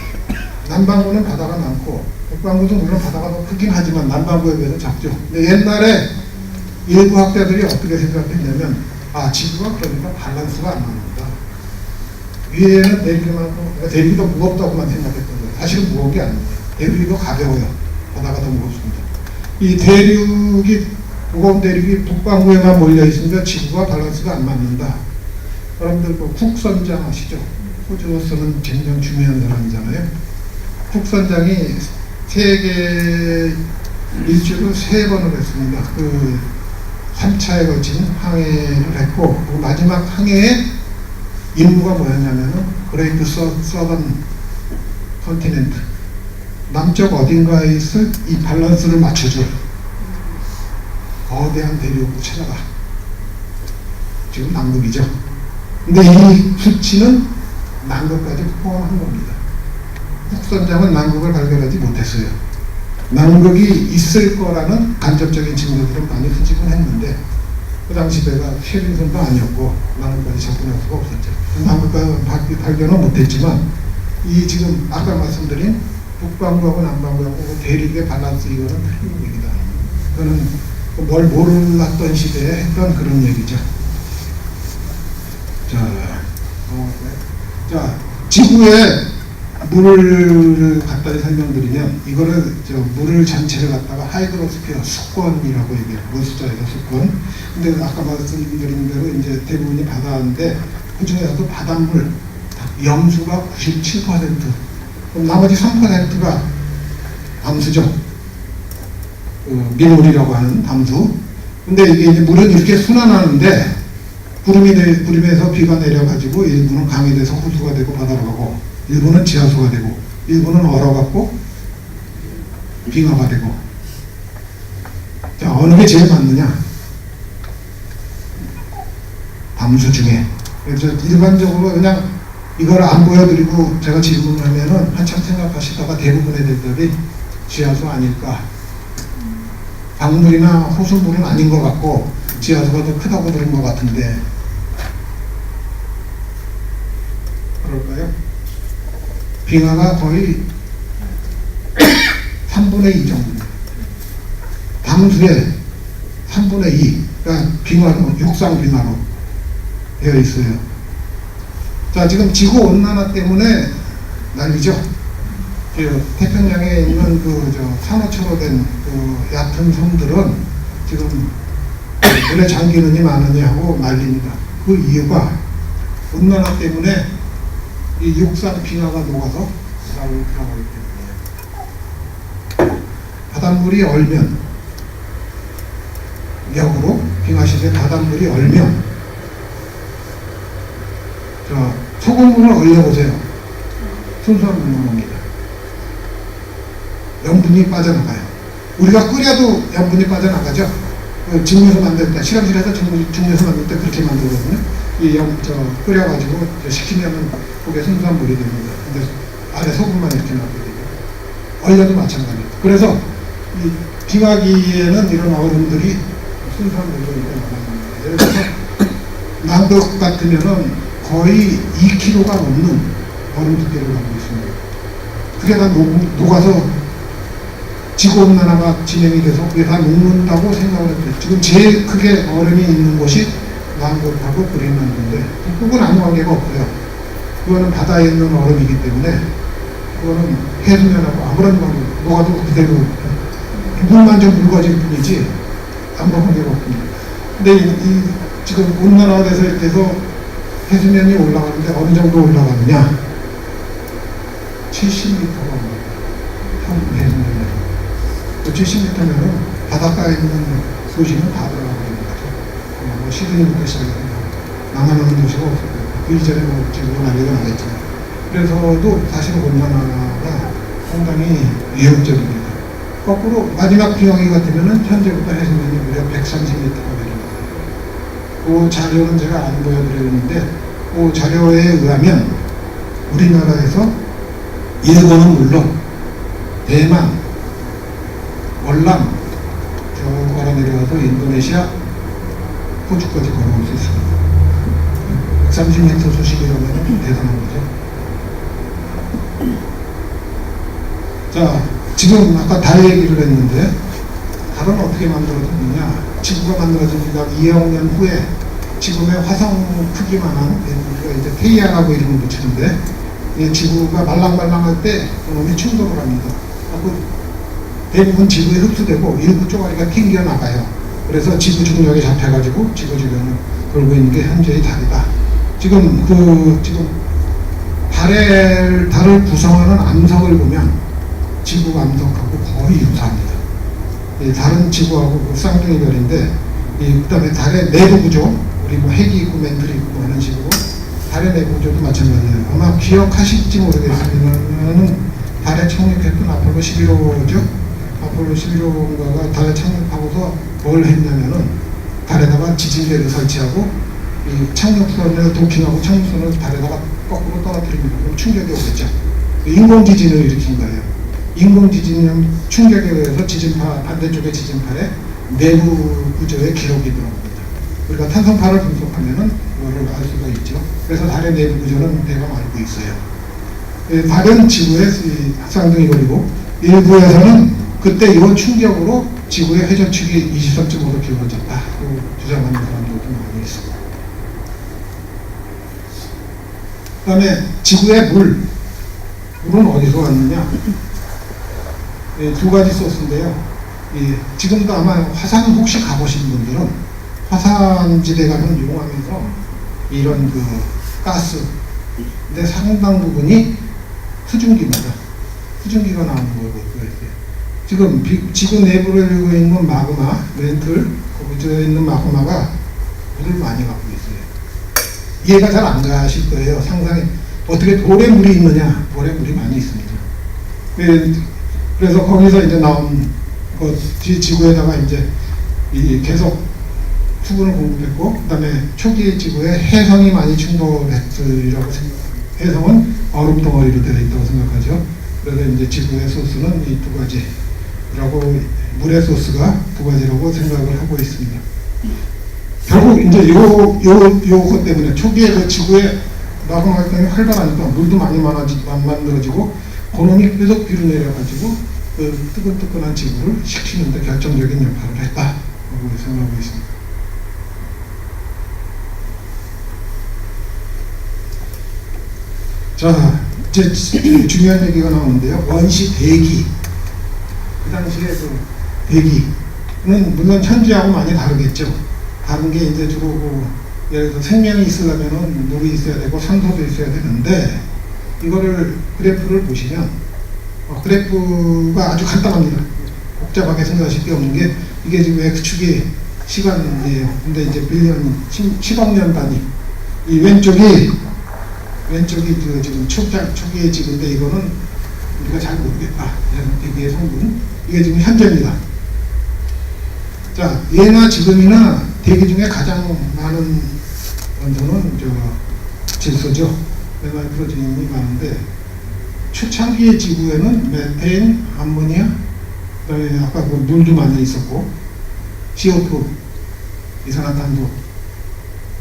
A: 남반구는 바다가 많고 북반구도 물론 바다가 더 크긴 하지만 남반구에 비해서 작죠. 근데 옛날에 일부 학자들이 어떻게 생각했냐면 지구가 그러니까 밸런스가 안 나옵니다. 위에는 대륙이 많고 대륙이 더 무겁다고만 생각했던 거예요. 사실은 무거운 게 아닙니다. 대륙이 더 가벼워요. 바다가 더 무겁습니다. 이 대륙이 무거운 대륙이 북반구에만 몰려 있으니까 지구와 밸런스가 안 맞는다. 여러분들 그 쿡 선장 아시죠? 호주로서는 굉장히 중요한 사람이잖아요. 쿡 선장이 세계 일주를 3번을 했습니다. 그 3차에 걸친 항해를 했고, 그 마지막 항해의 임무가 뭐였냐면은 그레이트 서던 컨티넨트, 남쪽 어딘가에 있을 이 밸런스를 맞춰줄 거대한 대륙을 찾아가. 지금 남극이죠. 근데 이 수치는 남극까지 포함한 겁니다. 국선장은 남극을 발견하지 못했어요. 남극이 있을 거라는 간접적인 증거들은 많이 수집은 했는데, 그 당시 배가 쉐링선도 아니었고 남극까지 접근할 수가 없었죠. 남극까지 발견은 못했지만, 이 지금 아까 말씀드린 북반구하고 남반구하고 대륙의 밸런스, 이거는 틀린 얘기다. 그거는 뭘 몰랐던 시대에 했던 그런 얘기죠. 자, 지구에 물을 갖다 설명드리면, 이거를 물을 전체를 갖다가 하이드로스피어, 수권이라고 얘기해요. 물수자에서 수권. 근데 아까 말씀드린 대로 이제 대부분이 바다인데, 그 중에서도 바닷물 염수가 97%, 그럼 나머지 3%가 담수죠. 민물이라고 하는 담수. 근데 이게 이제 물은 이렇게 순환하는데, 구름에서 비가 내려가지고 일부는 강이 돼서 호수가 되고 바다로 가고, 일부는 지하수가 되고, 일부는 얼어갖고 빙하가 되고. 자, 어느 게 제일 많느냐? 담수 중에. 그래서 일반적으로 그냥 이걸 안 보여드리고 제가 질문을 하면은 한참 생각하시다가 대부분의 대답이 지하수 아닐까, 강물이나 호수물은 아닌 것 같고 지하수가 더 크다고 들은 것 같은데, 그럴까요? 빙하가 거의 3분의 2 정도, 담수의 3분의 2, 그러니까 빙하로, 육상 빙하로 되어 있어요. 자, 지금 지구 온난화 때문에 난리죠. 태평양에 있는 산호초로 된 얕은 섬들은 지금 물에 잠기느니 마느니 하고 난립니다. 그 이유가 온난화 때문에 이 육상 빙하가 녹아서 나오기 때문이에요. 바닷물이 얼면, 역으로 빙하시대 바닷물이 얼면, 소금물을 얼려보세요. 순수한 물입니다. 염분이 빠져나가요. 우리가 끓여도 염분이 빠져나가죠. 증류소 만들 때, 실험실에서 증류소 만들 때 그렇게 만들거든요. 끓여가지고 식히면은 그게 순수한 물이 됩니다. 근데 안에 소금만 이렇게 나오게 되죠. 얼려도 마찬가지입니다. 그래서 이 빙하기에는 이런 얼음들이 순수한 물로 나갑니다. 예를 들어서 남극 같으면은 거의 2kg가 넘는 얼음 두께를 갖고 있습니다. 그게 다 녹아서 지구온난화가 진행이 돼서 그게 다 녹는다고 생각을 했대요. 지금 제일 크게 얼음이 있는 곳이 남극하고 그린란드인데, 북극은 아무 관계가 없고요. 그거는 바다에 있는 얼음이기 때문에 그거는 해수면하고 아무런 관계, 녹아도 그대로 물만 좀 묽어질 뿐이지 아무런 관계가 없습니다. 근데 지금 온난화가 돼서 해수면이 올라가는데 어느 정도 올라가느냐? 70m가 올라갑니다. 평균 해수면이. 70m면은 바닷가에 있는 도시는 다 들어가게 됩니다. 시드니부터 시작해서 남한 없는 도시가 없었고요. 그 이전에 지금 난리가 나겠죠. 그래서도 사실 온난화가 상당히 위협적입니다. 거꾸로 마지막 빙하기 같으면은 현재부터 해수면이 무려 130m가 됩니다. 그 자료는 제가 안 보여드렸는데, 그 자료에 의하면 우리나라에서 일본은 물론 대만, 월남, 저 걸어 내려와서 인도네시아, 호주까지 걸어올 수 있습니다. 130m 소식이라면 대단한 거죠. 자, 지금 아까 달 얘기를 했는데, 달은 어떻게 만들어졌느냐? 지구가 만들어진 지가 2억 년 후에 지금의 화성 크기만한, 우리가 이제 테이아라고 이름을 붙이는데, 이 지구가 말랑말랑할 때 그놈이 충돌을 합니다. 대부분 지구에 흡수되고 일부 쪼가리가 튕겨 나가요. 그래서 지구 중력에 잡혀가지고 지구 주변을 돌고 있는 게 현재의 달이다. 지금 달을 구성하는 암석을 보면 지구 암석하고 거의 유사합니다. 달은 지구하고 쌍둥이 별인데, 그다음에 달의 내부 구조, 우리 뭐 핵이 있고 멘틀이 있고 하는 식으로 달의 내부 구조도 마찬가지예요. 아마 기억하실지 모르겠습니다만 달에 착륙했던 아폴로 11호죠. 아폴로 11호인가가 달에 착륙하고서 뭘 했냐면은 달에다가 지진계를 설치하고 이 착륙선을 도킹하고 착륙선을 달에다가 거꾸로 떨어뜨립니다. 그럼 충격이 오겠죠. 인공지진을 일으킨 거예요. 인공지진은 충격에 의해서 지진파, 반대쪽의 지진파의 내부 구조의 기록이 들어옵니다. 우리가 탄성파를 분석하면은 이거를 알 수가 있죠. 그래서 달의 내부 구조는 대강 알고 있어요. 달은 지구의 쌍둥이 별이고, 일부에서는 그때 이런 충격으로 지구의 회전축이 23.5도 기울어졌다. 주장하는 사람들도 많이 있습니다. 그 다음에 지구의 물은 어디서 왔느냐? 두 가지 소스인데요. 지금도 아마 화산 혹시 가보신 분들은 화산지대 가면 이용하면서 이런 가스, 근데 상당 부분이 수증기입니다. 수증기가 나오는 걸 볼 수가 있어요. 지금 지구 내부를 이루고 있는 마그마, 멘틀, 거기에 있는 마그마가 물을 많이 갖고 있어요. 이해가 잘 안 가실 거예요. 상상이 어떻게 돌에 물이 있느냐? 돌에 물이 많이 있습니다. 그래서 거기서 이제 나온 지구에다가 이제 계속 수분을 공급했고, 그다음에 초기 지구에 해성이 많이 충돌했으리라고 생각합니다. 해성은 얼음 덩어리로 되어 있다고 생각하죠. 그래서 이제 지구의 소스는 이 두 가지라고, 물의 소스가 두 가지라고 생각을 하고 있습니다. 결국 이제 요것 때문에 초기에 그 지구에 마그마 활동이 활발하니까 물도 많이 만들어지고 고놈이 계속 뒤로 내려가지고 그 뜨끈뜨끈한 지구를 식히는데 결정적인 역할을 했다고 생각하고 있습니다. 자, 이제 중요한 얘기가 나오는데요. 원시 대기. 그 당시에 그 대기는 물론 현재하고 많이 다르겠죠. 다른 게 이제 주로 예를 들어 생명이 있으려면 물이 있어야 되고 산소도 있어야 되는데, 이거를 그래프를 보시면 그래프가 아주 간단합니다. 복잡하게 생각하실 게 없는 게, 이게 지금 X축이 시간이에요. 근데 이제 빌리언, 10억 년 단위. 이 왼쪽이 그 지금 초기의 지구인데, 이거는 우리가 잘 모르겠다. 대기의 성분. 이게 지금 현재입니다. 자, 예나 지금이나 대기 중에 가장 많은 원소는 질소죠. 메말프로틴이 많은데, 초창기의 지구에는 메테인, 암모니아, 그다음에 아까 그 물도 많이 있었고, CO2, 이산화탄소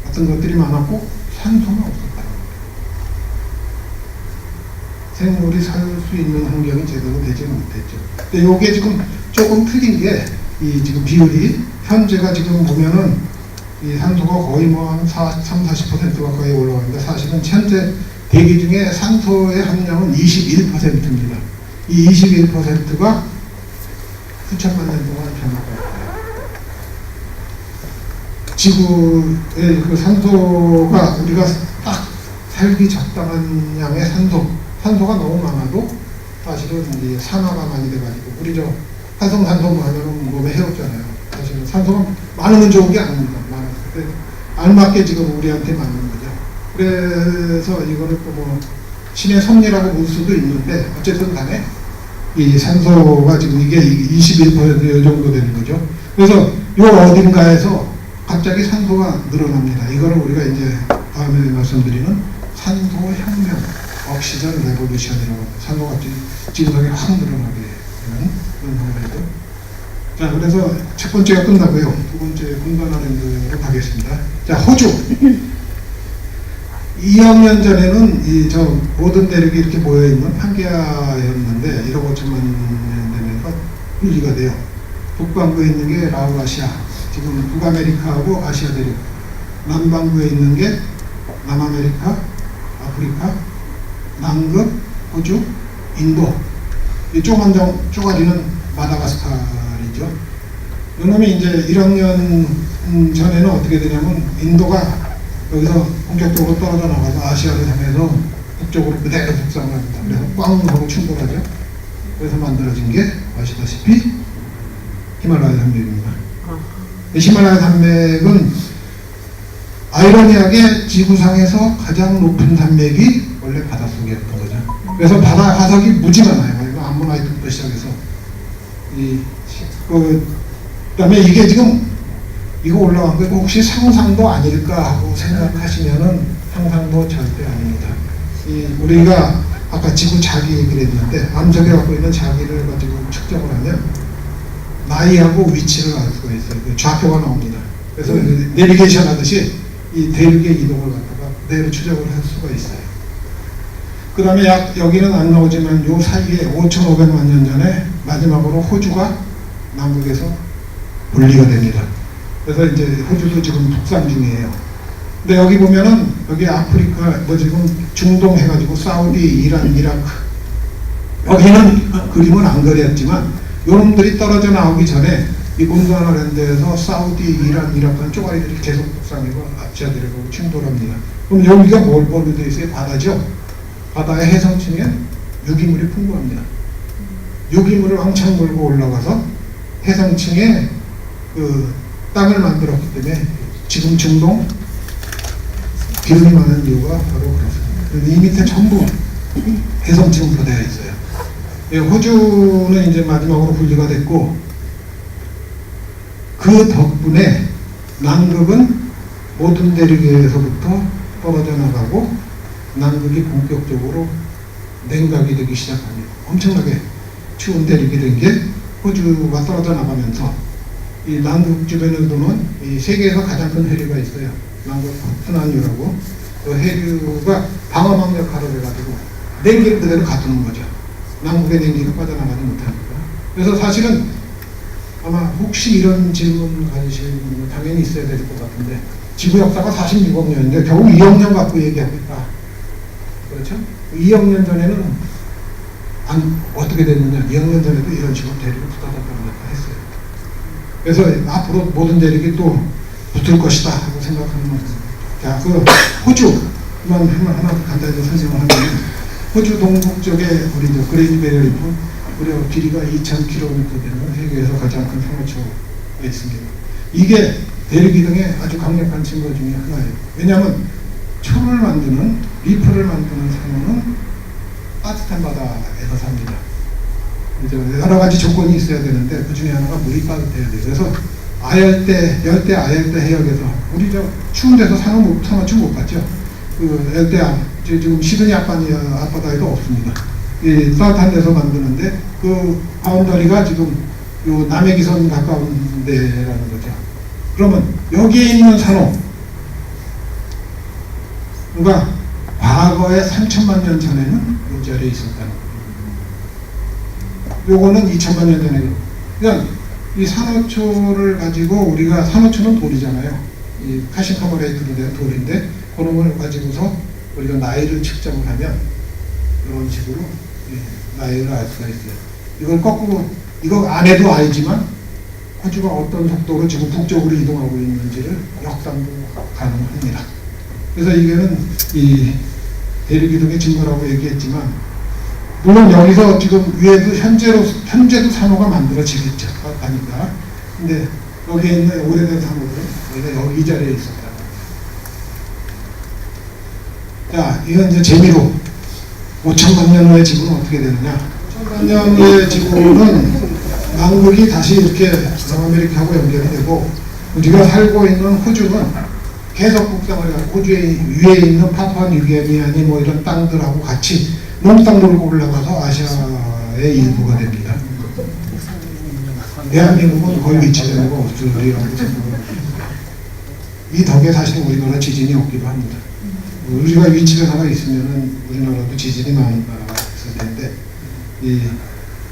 A: 같은 것들이 많았고, 산소가 없었다. 생물이 살 수 있는 환경이 제대로 되지 못했죠. 근데 요게 지금 조금 틀린 게, 이 지금 비율이, 현재가 지금 보면은 이 산소가 거의 뭐 한 30-40%가 거의 올라가는데, 사실은 현재 대기 중에 산소의 함량은 21%입니다. 이 21%가 수천만 년 동안 변화가 있어요. 지구의 그 산소가 우리가 딱 살기 적당한 양의 산소가 너무 많아도 사실은 이제 산화가 많이 돼가지고, 우리 활성산소 하면은 몸에 해롭잖아요. 사실은 산소가 많으면 좋은 게 아닙니다. 많아서. 알맞게 지금 우리한테 맞는 거죠. 그래서 이거를 또 뭐 신의 섭리라고 볼 수도 있는데, 어쨌든 간에 이 산소가 지금 이게 21% 정도 되는 거죠. 그래서 요 어딘가에서 갑자기 산소가 늘어납니다. 이거를 우리가 이제 다음에 말씀드리는 산소 혁명, 옥시전 레볼루션이라고, 산소가 지구상에 확 늘어나게 되는 그런 상황이죠. 자, 그래서 첫 번째가 끝나고요. 두 번째 분간하는 데로 가겠습니다. 자, 호주. 2억 년 전에는 모든 대륙이 이렇게 모여있는 판게아였는데, 1억 5천만 년 되면서 분리가 돼요. 북반구에 있는 게 라우라시아, 지금 북아메리카하고 아시아 대륙, 남반구에 있는 게 남아메리카, 아프리카, 남극, 호주, 인도, 이 쪼가리는 마다가스카르이죠. 이놈이 이제 1학년 전에는 어떻게 되냐면 인도가 여기서 본격적으로 떨어져 나가서 아시아를 향해서 북쪽으로 그대로 북상을 합니다. 그래서 꽝 하고 충돌하죠. 그래서 만들어진 게 아시다시피 히말라야 산맥입니다. 히말라야 산맥은 아이러니하게 지구상에서 가장 높은 산맥이 원래 바닷속이었던 거죠. 그래서 바다 화석이 무지 많아요. 이거 암모나이트부터 시작해서 그다음에 이게 지금 이거 올라간 거 혹시 상상도 아닐까 하고 생각하시면은 상상도 절대 아닙니다. 우리가 아까 지구 자기 얘기를 했는데 암석이 갖고 있는 자기를 가지고 측정을 하면 나이하고 위치를 알 수가 있어요. 그 좌표가 나옵니다. 그래서 내비게이션 하듯이 이 대륙의 이동을 갖다가 그대로 추적을 할 수가 있어요. 그 다음에 여기는 안 나오지만 요 사이에 5,500만 년 전에 마지막으로 호주가 남극에서 분리가 됩니다. 그래서 이제 호주도 지금 독산 중이에요. 근데 여기 보면은 여기 아프리카 지금 중동 해가지고 사우디, 이란, 이라크 여기는 그림은 안 그렸지만 요놈들이 떨어져 나오기 전에 이 곤드와나랜드에서 사우디, 이란, 이라크는 쪼가리들이 계속 북상이고 아시아들하고 충돌합니다. 그럼 여기가 뭘로 되어 있어요? 바다죠. 바다의 해상층에 유기물이 풍부합니다. 유기물을 왕창 몰고 올라가서 해상층에 그 땅을 만들었기 때문에 지금 중동 기름이 많은 이유가 바로 그렇습니다. 이 밑에 전부 해상층으로 되어 있어요. 예, 호주는 이제 마지막으로 분리가 됐고 그 덕분에 남극은 모든 대륙에서부터 떨어져 나가고 남극이 본격적으로 냉각이 되기 시작합니다. 엄청나게 추운 대륙이 된 게 호주가 떨어져 나가면서 이 남극 주변에도는 이 세계에서 가장 큰 해류가 있어요. 남극 hunan유라고. 그 해류가 방어막 역할을 해가지고 냉기를 그대로 가두는 거죠. 남극의 냉기가 빠져나가지 못하니까. 그래서 사실은 아마 혹시 이런 질문 가지시는 분은 당연히 있어야 될 것 같은데 지구 역사가 46억 년인데 겨우 2억 년 갖고 얘기하고 있다. 그렇죠? 2억 년 전에는 어떻게 됐느냐. 2억 년 전에도 이런 식으로 대륙이 붙어졌다고 했어요. 그래서 앞으로 모든 대륙이 또 붙을 것이다 하고 생각하는 거죠. 자, 그 호주만 하나 간단히 설명을 하면 호주 동북 쪽에 우리 그레이트 베리어 리프 무려 길이가 2,000km 되는 세계에서 가장 큰 상호초가 있습니다. 이게 대륙 이동에 아주 강력한 증거 중에 하나예요. 왜냐하면 초를 만드는 리프를 만드는 상어는 따뜻한 바다에서 삽니다. 이제 여러 가지 조건이 있어야 되는데 그 중에 하나가 물이 따뜻해야 돼요. 그래서 아열대, 열대, 아열대 해역에서 우리 저 추운 데서 상어추 못 봤죠. 그 열대 지금 시드니 앞바다에도 없습니다. 이 따뜻한 데서 만드는데 그 바운더리가 지금 요 남해기선 가까운 데라는 거죠. 그러면 여기에 있는 산호가 과거에 3천만 년 전에는 이 자리에 있었다는 거예요. 요거는 2천만 년 전에. 그냥 이 산호초를 가지고 우리가 산호초는 돌이잖아요. 이 카시카모레이트로 된 돌인데 그런 걸 가지고서 우리가 나이를 측정을 하면 이런 식으로 나이를 알 수가 있어요. 이걸 거꾸로 이거 안 해도 알지만 호주가 어떤 속도로 지금 북쪽으로 이동하고 있는지를 역상도 가능합니다. 그래서 이거는 이 대륙 이동의 증거라고 얘기했지만 물론 여기서 지금 위에도 현재도 산호가 만들어지겠죠. 하니까. 근데 여기에 있는 오래된 산호들은 여기 이 자리에 있었다. 자, 이건 이제 재미로 5천만 년 후의 지구는 어떻게 되느냐. 5천만 년 후의 지구는 남극이 다시 이렇게 남아메리카하고 연결이 되고 우리가 살고 있는 호주는 계속 북상을 해서 호주 위에 있는 파푸아뉴기니아니 뭐 이런 땅들하고 같이 몽땅 몰고 올라가서 아시아의 일부가 됩니다. 대한민국은 거의 위치되는 거 없으리라고 생각합니다. 이 덕에 사실 우리나라 지진이 없기도 합니다. 우리가 위치가 하나 있으면은 우리나라도 지진이 많이 있을 텐데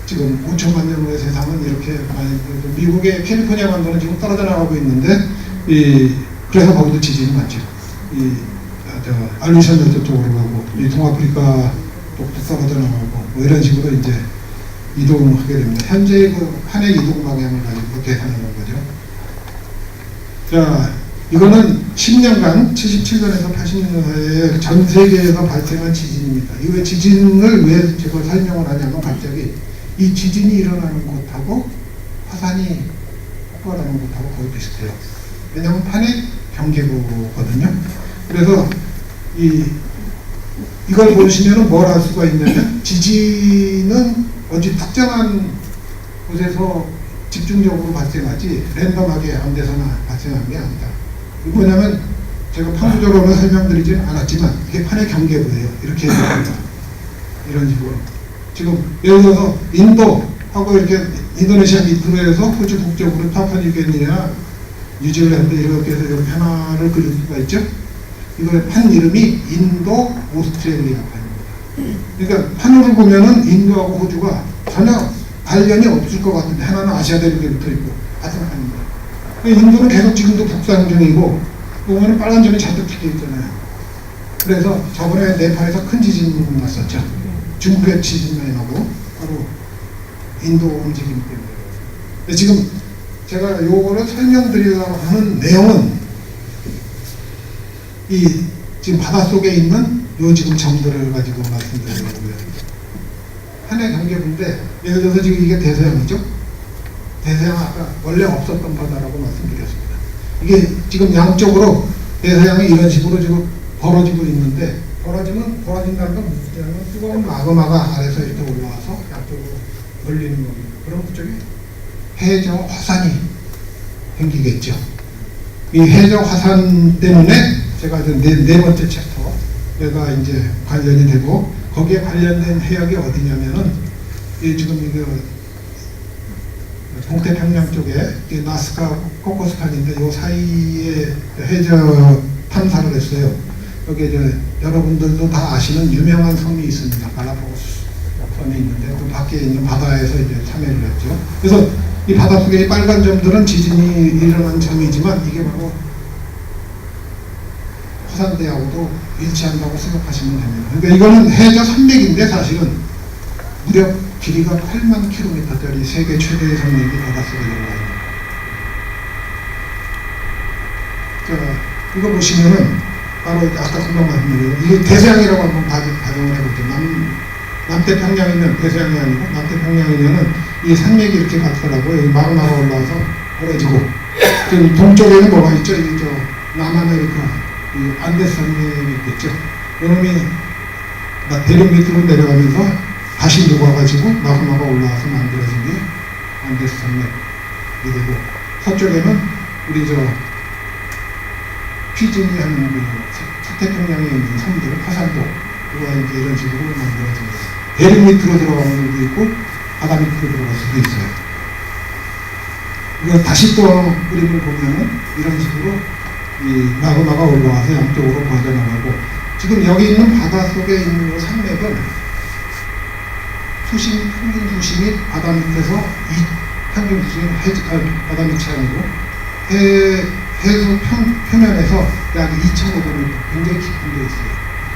A: 지금 5천만 년 후의 세상은 이렇게 많이 미국의 캘리포니아 반도는 지금 떨어져 나가고 있는데 그래서 거기도 지진이 많죠. 알루션 델타 쪽으로 가고 이 동아프리카 쪽도 떨어져 나가고 뭐 이런 식으로 이제 이동하게 됩니다. 현재 그 판의 이동 방향을 가지고 계산하는 거죠. 자, 이거는 10년간 77년에서 80년 사이에 전 세계에서 발생한 지진입니다. 이 지진을 왜 제가 설명을 하냐면 갑자기 이 지진이 일어나는 곳하고 화산이 폭발하는 곳하고 거의 비슷해요. 왜냐하면 판의 경계부거든요. 그래서 이걸 보시면 뭘 알 수가 있냐면 지진은 어디 특정한 곳에서 집중적으로 발생하지 랜덤하게 아무 데서나 발생하는 게 아니다. 이거 뭐냐면 제가 판구적으로는 설명드리지는 않았지만 이게 판의 경계부예요. 이렇게 해서 이런 식으로 지금 예를 들어서 인도하고 이렇게 인도네시아 밑으로 해서 호주 북쪽으로 파푸아뉴기니아 뉴질랜드 이렇게 해서 이렇게 하나를 그릴 수가 있죠. 이거 판 이름이 인도 오스트레일리아 판입니다. 그러니까 판으로 보면은 인도하고 호주가 전혀 관련이 없을 것 같은데 하나는 아시아 대륙에 붙어 있고 같은 판입니다. 인도는 계속 지금도 북상 중이고 보면은 빨간 점이 잔뜩 찍혀 있잖아요. 그래서 저번에 네팔에서 큰 지진이 났었죠. 중부의 지진이 나고 바로 인도 움직임 때문에. 근데 지금 제가 요거를 설명드리려고 하는 내용은 이 지금 바닷속에 있는 요 지금 점들을 가지고 말씀드리려고요. 판의 경계부인데 예를 들어서 지금 이게 대서양이죠. 대서양 아까 원래 없었던 바다라고 말씀드렸습니다. 이게 지금 양쪽으로 대서양이 이런 식으로 지금 벌어지고 있는데 벌어진다는 건 무슨 뜨거운 마그마가 아래서 이렇게 올라와서 양쪽으로 걸리는 겁니다. 그럼 그쪽에 해저 화산이 생기겠죠. 이 해저 화산 때문에 제가 네 번째 챕터가 이제 관련이 되고 거기에 관련된 해역이 어디냐면은 지금 이거 동태평양 쪽에 나스카 코코스판인데 요 사이에 해저 탐사를 했어요. 여기 여러분들도 다 아시는 유명한 섬이 있습니다. 갈라파고스 섬이 있는데 그 밖에 있는 바다에서 이제 참여를 했죠. 그래서 이 바닷속에 이 빨간 점들은 지진이 일어난 점이지만 이게 바로 화산대하고도 일치한다고 생각하시면 됩니다. 그러니까 이거는 해저 산맥인데 사실은 무려 길이가 8만 km짜리 세계 최대의 산맥이 바닷속에 들어가 있는. 자, 이거 보시면은 바로 아까 금방 말씀드린 이게 대서양이라고 한번 가정을 해볼게요. 남태평양이면 대서양이 아니고 남태평양이면은 이 산맥이 이렇게 갔더라고. 여기 마그마가 올라와서 벌어지고 지금 동쪽에는 뭐가 있죠? 이게 남아메리카 이 안데스 산맥이 있겠죠. 이놈이 대륙 밑으로 내려가면서 다시 녹아가지고 마그마가 올라와서 만들어진 게 안데스 산맥이 되고 서쪽에는 우리 피지니 하는 그 서태평양에 있는 섬들, 화산도 그가 이제 이런 식으로 만들어집니다. 대륙 밑으로 들어가는 것도 있고 바다 밑으로 들어갈 수도 있어요. 이거 다시 또 그림을 보면은 이런 식으로 이 마그마가 올라와서 양쪽으로 퍼져나가고 지금 여기 있는 바닷속에 있는 이 산맥은 평균 수심이 바다 밑에서 평균 수심 바다 밑이 아니고 해수 표면에서 약 2,500m 굉장히 깊은 데 있어요.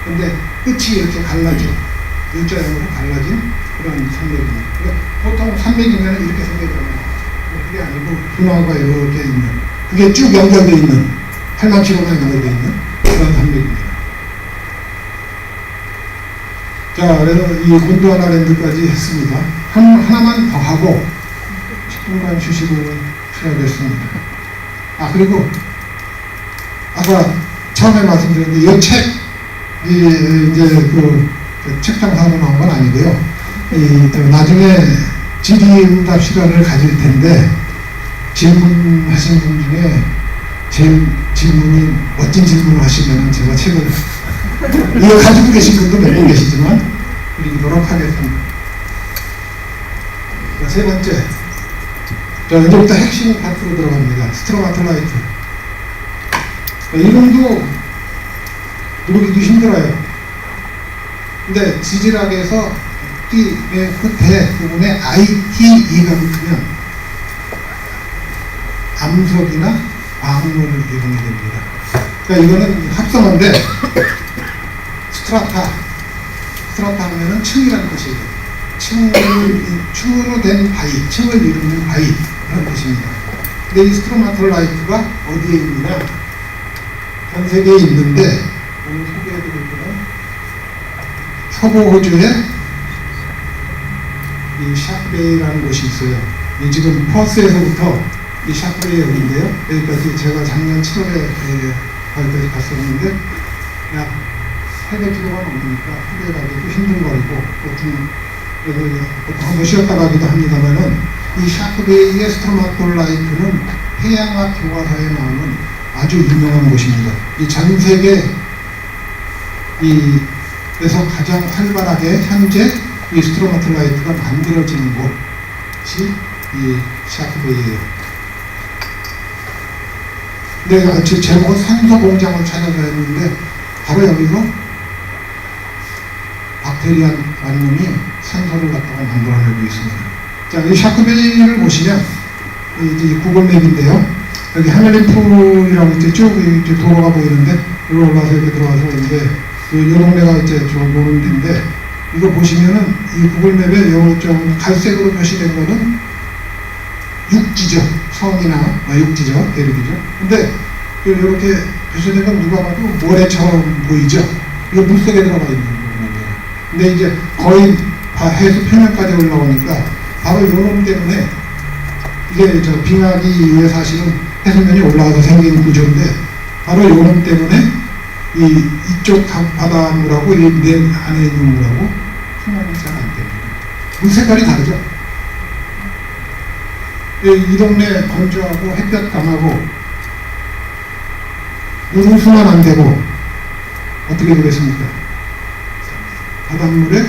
A: 근데 끝이 이렇게 갈라진 U자형으로 갈라진 그런 산맥입니다. 그러니까 보통 산맥이면 이렇게 생기잖아요. 그게 아니고 분화가 이렇게 있는 그게 쭉 연결되어 있는 8만 km나 연결되어 있는 그런 산맥입니다. 자, 그래서 이 곤도와나 랜드까지 했습니다. 하나만 더 하고 10분간 휴식을 취하겠습니다. 그리고 아까 처음에 말씀드린 이 책이 이제 그 책장사로 나온 건 아니고요. 나중에 질의응답 시간을 가질 텐데 질문하신 분 중에 제일 질문이 멋진 질문을 하시면 제가 책을 이거 가지고 계신 분도 몇 분 계시지만 드리도록 하겠습니다. 자, 세 번째. 자, 이제부터 핵심 파트로 들어갑니다. 스트로마톨라이트. 이름도 부르기도 힘들어요. 근데 지질학에서 띠의 끝에 부분에 ITE가 붙으면 암석이나 광물을 이루게 됩니다. 그러니까 이거는 합성어인데 스트라타 하면은 층이라는 뜻이에요. 층으로 된 바위, 층을 이루는 바위 그런 뜻입니다. 근데 이 스트로마톨라이트가 어디에 있느냐? 전 세계에 있는데 오늘 소개해드릴 거는 서부 호주에 이 샤크베이라는 곳이 있어요. 이 지금 퍼스에서부터 이 샤크베이 여기인데요. 여기까지 제가 작년 7월에 거기까지 갔었는데 약 800km가 넘으니까 후배 가기도 힘들거리고 보통 한번 쉬었다 가기도 합니다만은 이 샤크베이의 스트로마톨라이트는 해양학 교과서에 나오는 아주 유명한 곳입니다. 이 전 세계 에서 가장 활발하게 현재 이 스트로마톨라이트가 만들어지는 곳이 이 샤크베이예요. 근데 제목은 산소 공장을 찾아서 했는데 바로 여기서 박테리아라는 놈이 산소를 갖다가 만들어내고 있습니다. 자, 이 샤크베이를 보시면 이 구글 맵인데요. 여기 하멜린 풀이라고 이제 쭉 이제 도로가 보이는데 여기 올라서 이렇게 들어와서 이제 이 동네가 이제 좀 보는 데인데 이거 보시면은 이 구글 맵에 요 좀 갈색으로 표시된 거는 육지죠. 섬이나 육지죠. 대륙이죠. 근데 이렇게 표시된 건 누가 봐도 모래처럼 보이죠. 이거 물속에 들어가 있는 부분입니다. 근데 이제 거의 해수 표면까지 올라오니까 바로 요놈 때문에 이게 저 빙하기 위해 사실은 해수면이 올라와서 생긴 구조인데 바로 요놈 때문에 이쪽 바닷물하고 이 맨 안에 있는 물하고 순환이 잘 안 됩니다. 물 색깔이 다르죠. 이 동네 건조하고 햇볕 강하고 물은 순환 안 되고 어떻게 되겠습니까? 바닷물에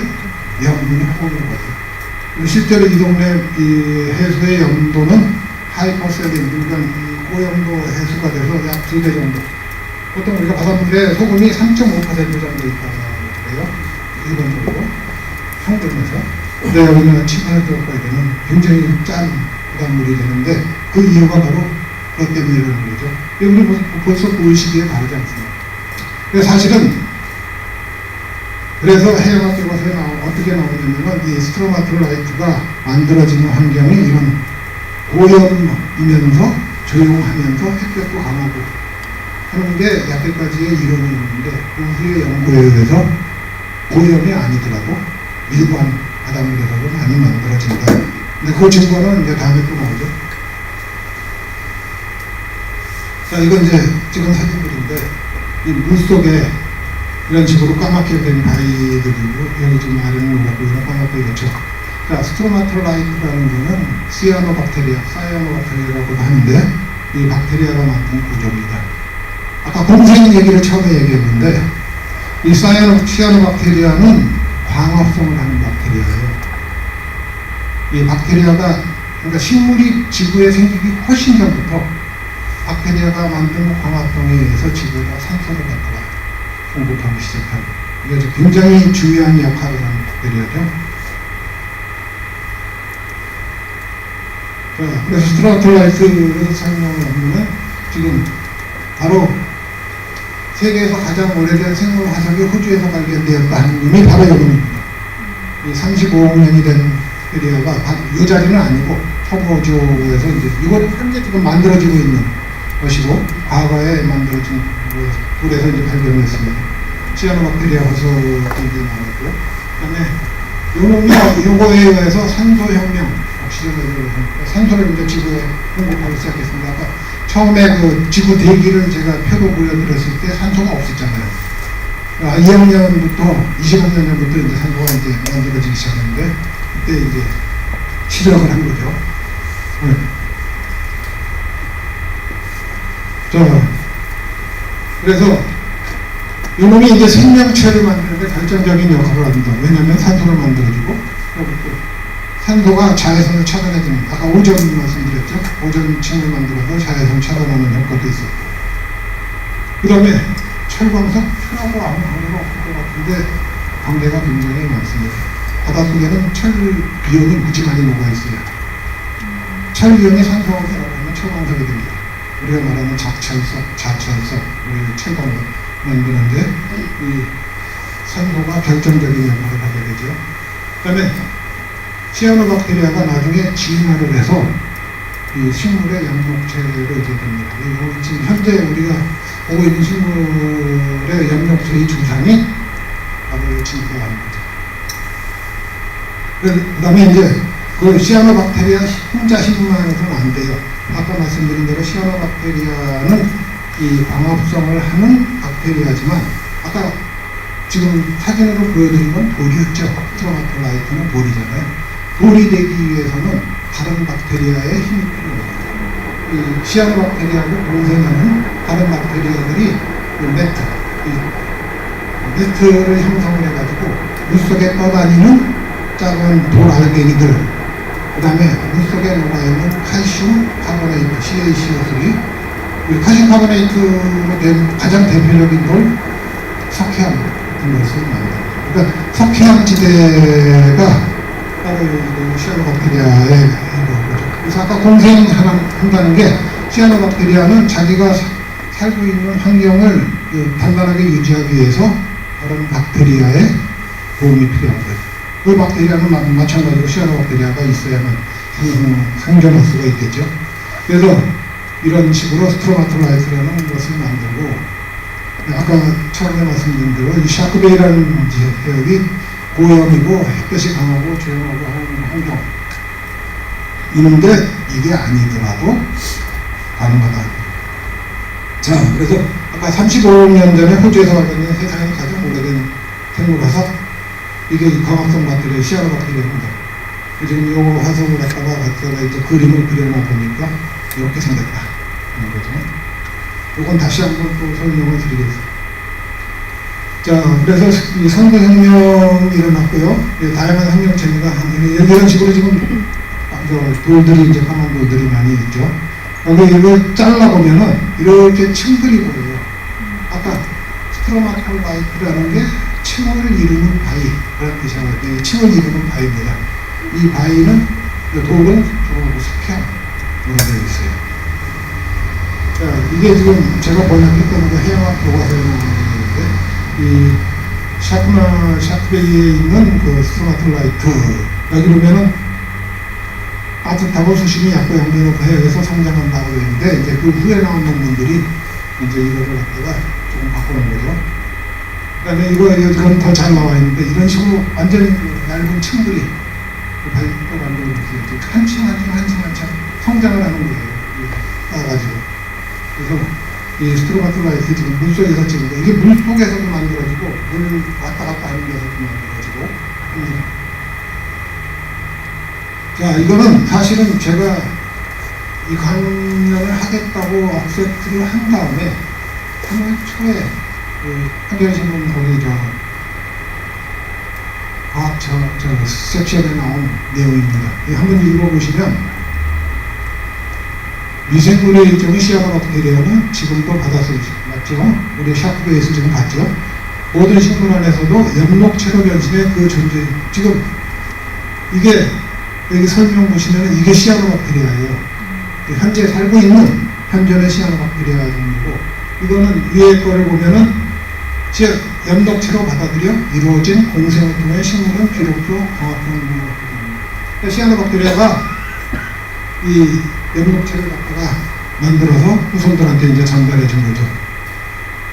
A: 염분이 확보되는 거죠. 실제로 이 동네 이 해수의 염도는 하이퍼셀린, 그러니까 고염도 해수가 돼서 약 2배 정도. 보통 우리가 바닷물에 소금이 3.5% 정도 있다고 그래요. 일반적으로 평균에서. 근데 여기는 7% 가까이 되는 굉장히 짠 바닷물이 되는데 그 이유가 바로 그것 때문이라는 거죠. 우리 벌써 볼 시기에 다르지 않습니까? 그래서 사실은 그래서 해양학 교과서에 어떻게 나오냐면 이 스트로마톨라이트가 만들어지는 환경이 이런 고염이면서 조용하면서 햇볕도 강하고 하는 게 여태까지의 이론이 있는데 그 후의 연구에 의해서 고염이 아니더라도 일반 바닷물에서도 많이 만들어진다. 근데 그 증거는 이제 다음에 또 나오죠. 자, 이건 이제 찍은 사진들인데 이 물속에 이런 식으로 까맣게 된 바위들이고 여기 지금 아래는 뭐가 보이나 까맣게 있죠. 자, 스트로마톨라이트라는 거는 사이아노박테리아라고도 하는데 이 박테리아가 만든 구조입니다. 아까 공생 얘기를 처음에 얘기했는데 이 시아노박테리아는 광합성을 하는 박테리아예요. 이 박테리아가 그러니까 식물이 지구에 생기기 훨씬 전부터 박테리아가 만든 광합성에 의해서 지구에다 산소를 갖다가 공급하기 시작한 이게 굉장히 중요한 역할을 하는 박테리아죠. 자, 그래서 스트로마톨라이트를 설명하면 지금 바로 세계에서 가장 오래된 생물 화석이 호주에서 발견되었다는 놈이 바로 여기입니다. 이 35억 년이 된 에리아가 이 자리는 아니고 서부호주에서 이제 이거는 현재 지금 만들어지고 있는 것이고 과거에 만들어진 돌에서 이제 발견했습니다. 시아노박테리아 화석이 이제 나왔고요. 그다음에 요놈이 요거에 의해서 산소혁명, 옥시전을 산소를 이제 지구에 공급하기 시작했습니다. 아까 처음에 그 지구 대기를 제가 표로 보여드렸을 때 산소가 없었잖아요. 2억 년부터 20억 년 전부터 이제 산소가 이제 만들어지기 시작했는데 그때 이제 시작을 한 거죠. 네. 자, 그래서 이놈이 이제 생명체를 만드는데 결정적인 역할을 합니다. 왜냐하면 산소를 만들어주고 산소가 자외선을 차단해주는, 아까 오존 말씀드렸죠. 오존층을 만들어서 자외선 차단하는 효과도 있었고, 그 다음에 철광석, 철하고 아무 관계가 없을 것 같은데 관계가 굉장히 많습니다. 바닷속에는 철이온이 무지 많이 녹아있어요. 철이온이 산소와 결합하면 철광석이 됩니다. 우리가 말하는 자철석, 우리 철광을 만드는데 이 산소가 결정적인 역할을 하게 되죠. 그 다음에 시아노박테리아가 나중에 진화를 해서 이 식물의 엽록체로 이제 됩니다. 이거 지금 현재 우리가 보고 있는 식물의 엽록체의 주상이 바로 진화하는 거죠. 그 다음에 이제 그 시아노박테리아 혼자 힘만해서는 안 돼요. 아까 말씀드린 대로 시아노박테리아는 이 광합성을 하는 박테리아지만 아까 지금 사진으로 보여드린 건 돌이었죠. 스트로마톨라이트는 돌이잖아요. 돌이 되기 위해서는 다른 박테리아의 힘이 필요해요. 이 시아노박테리아하고 공생하는 다른 박테리아들이 매트를 형성을 해가지고 물속에 떠다니는 작은 돌알갱이들, 그 다음에 물속에 녹아있는 칼슘 카보네이트 CaCO3, 칼슘 카보네이트로 된 가장 대표적인 돌 석회암 같은 것을 만듭니다. 그러니까 석회암 지대가 바로 시아노박테리아의 거죠. 그래서 아까 공생한다는 게 시아노박테리아는 자기가 살고 있는 환경을 단단하게 유지하기 위해서 다른 박테리아의 도움이 필요한 거죠. 그 박테리아는 마찬가지로 시아노박테리아가 있어야만 생존할 수가 있겠죠. 그래서 이런 식으로 스트로마톨라이트라는 것을 만들고, 아까 처음에 말씀드린 대로 이 샤크베이라는 지역이 고염이고 햇볕이 강하고 조용하고 하는 환경인데 이게 아니더라도 가능하다. 자, 그래서 아까 35억 년 전에 호주에서 발견된 세상에서 가장 오래된 생물화석, 이게 이 광합성 박테리아, 시아노박테리아입니다. 지금 요 화석을 갖다가 이제 그림을 그려놔보니까 이렇게 생겼다 하는 거죠. 요건 다시 한번 또 설명을 드리겠습니다. 자, 그래서 이 선거혁명이 일어났고요. 다양한 생명체입니다. 이런 식으로 지금 돌들이, 이제 까만 돌들이 많이 있죠. 여기 이걸 잘라보면은 이렇게 층들이 보여요. 아까 스트로마톨라이트라는 게 층을 이루는 바위, 그런 뜻이에요. 층을 이루는 바위입니다. 이 바위는, 돌은 석회암으로 되어 있어요. 자, 이게 지금 제가 번역했던 그 해양학 교과서에 나오는 건데, 이 샤크베이에 있는 그 스트로마톨라이트, 여기 보면은 따뜻하고 수심이 약고 양면으로 해역에서 성장한다고 했는데, 이제 그 후에 나온 논문들이 이제 이거를 갖다가 조금 바꾸는 거죠. 그 다음에 이건 더 잘 나와 있는데, 이런 식으로 완전히 그 얇은 층들이 또 만들어 있어요. 한 층 성장을 하는 거예요. 따가지고. 그래서 이 스트로마톨라이트 지금 물속에서 찍은 거, 이게 물속에서도 만들어지고 물 왔다 갔다 하는 데서도 만들어지고 합니다. 자, 이거는 사실은 제가 이 강연을 하겠다고 억셉트를 한 다음에 3월 초에 그 한겨레신문 거기 과학 섹션에 나온 내용입니다. 한번 읽어보시면, 미생물의 일종의 시아노박테리아는 지금도 바닷속에 맞죠? 우리 샤크베이에서 지금 봤죠? 모든 식물 안에서도 엽록체로 변신의 그 존재, 지금 이게 여기 설명 보시면 이게 시아노박테리아예요. 현재 살고 있는 현존의 시아노박테리아 정도고, 이거는 위에 거를 보면은 엽록체로 받아들여 이루어진 공생을 통해 식물은 비로소 광합성을 이루어졌거든요. 그러니까 시아노박테리아가 이 엽록체를 갖다가 만들어서 후손들한테 이제 전달해 준 거죠.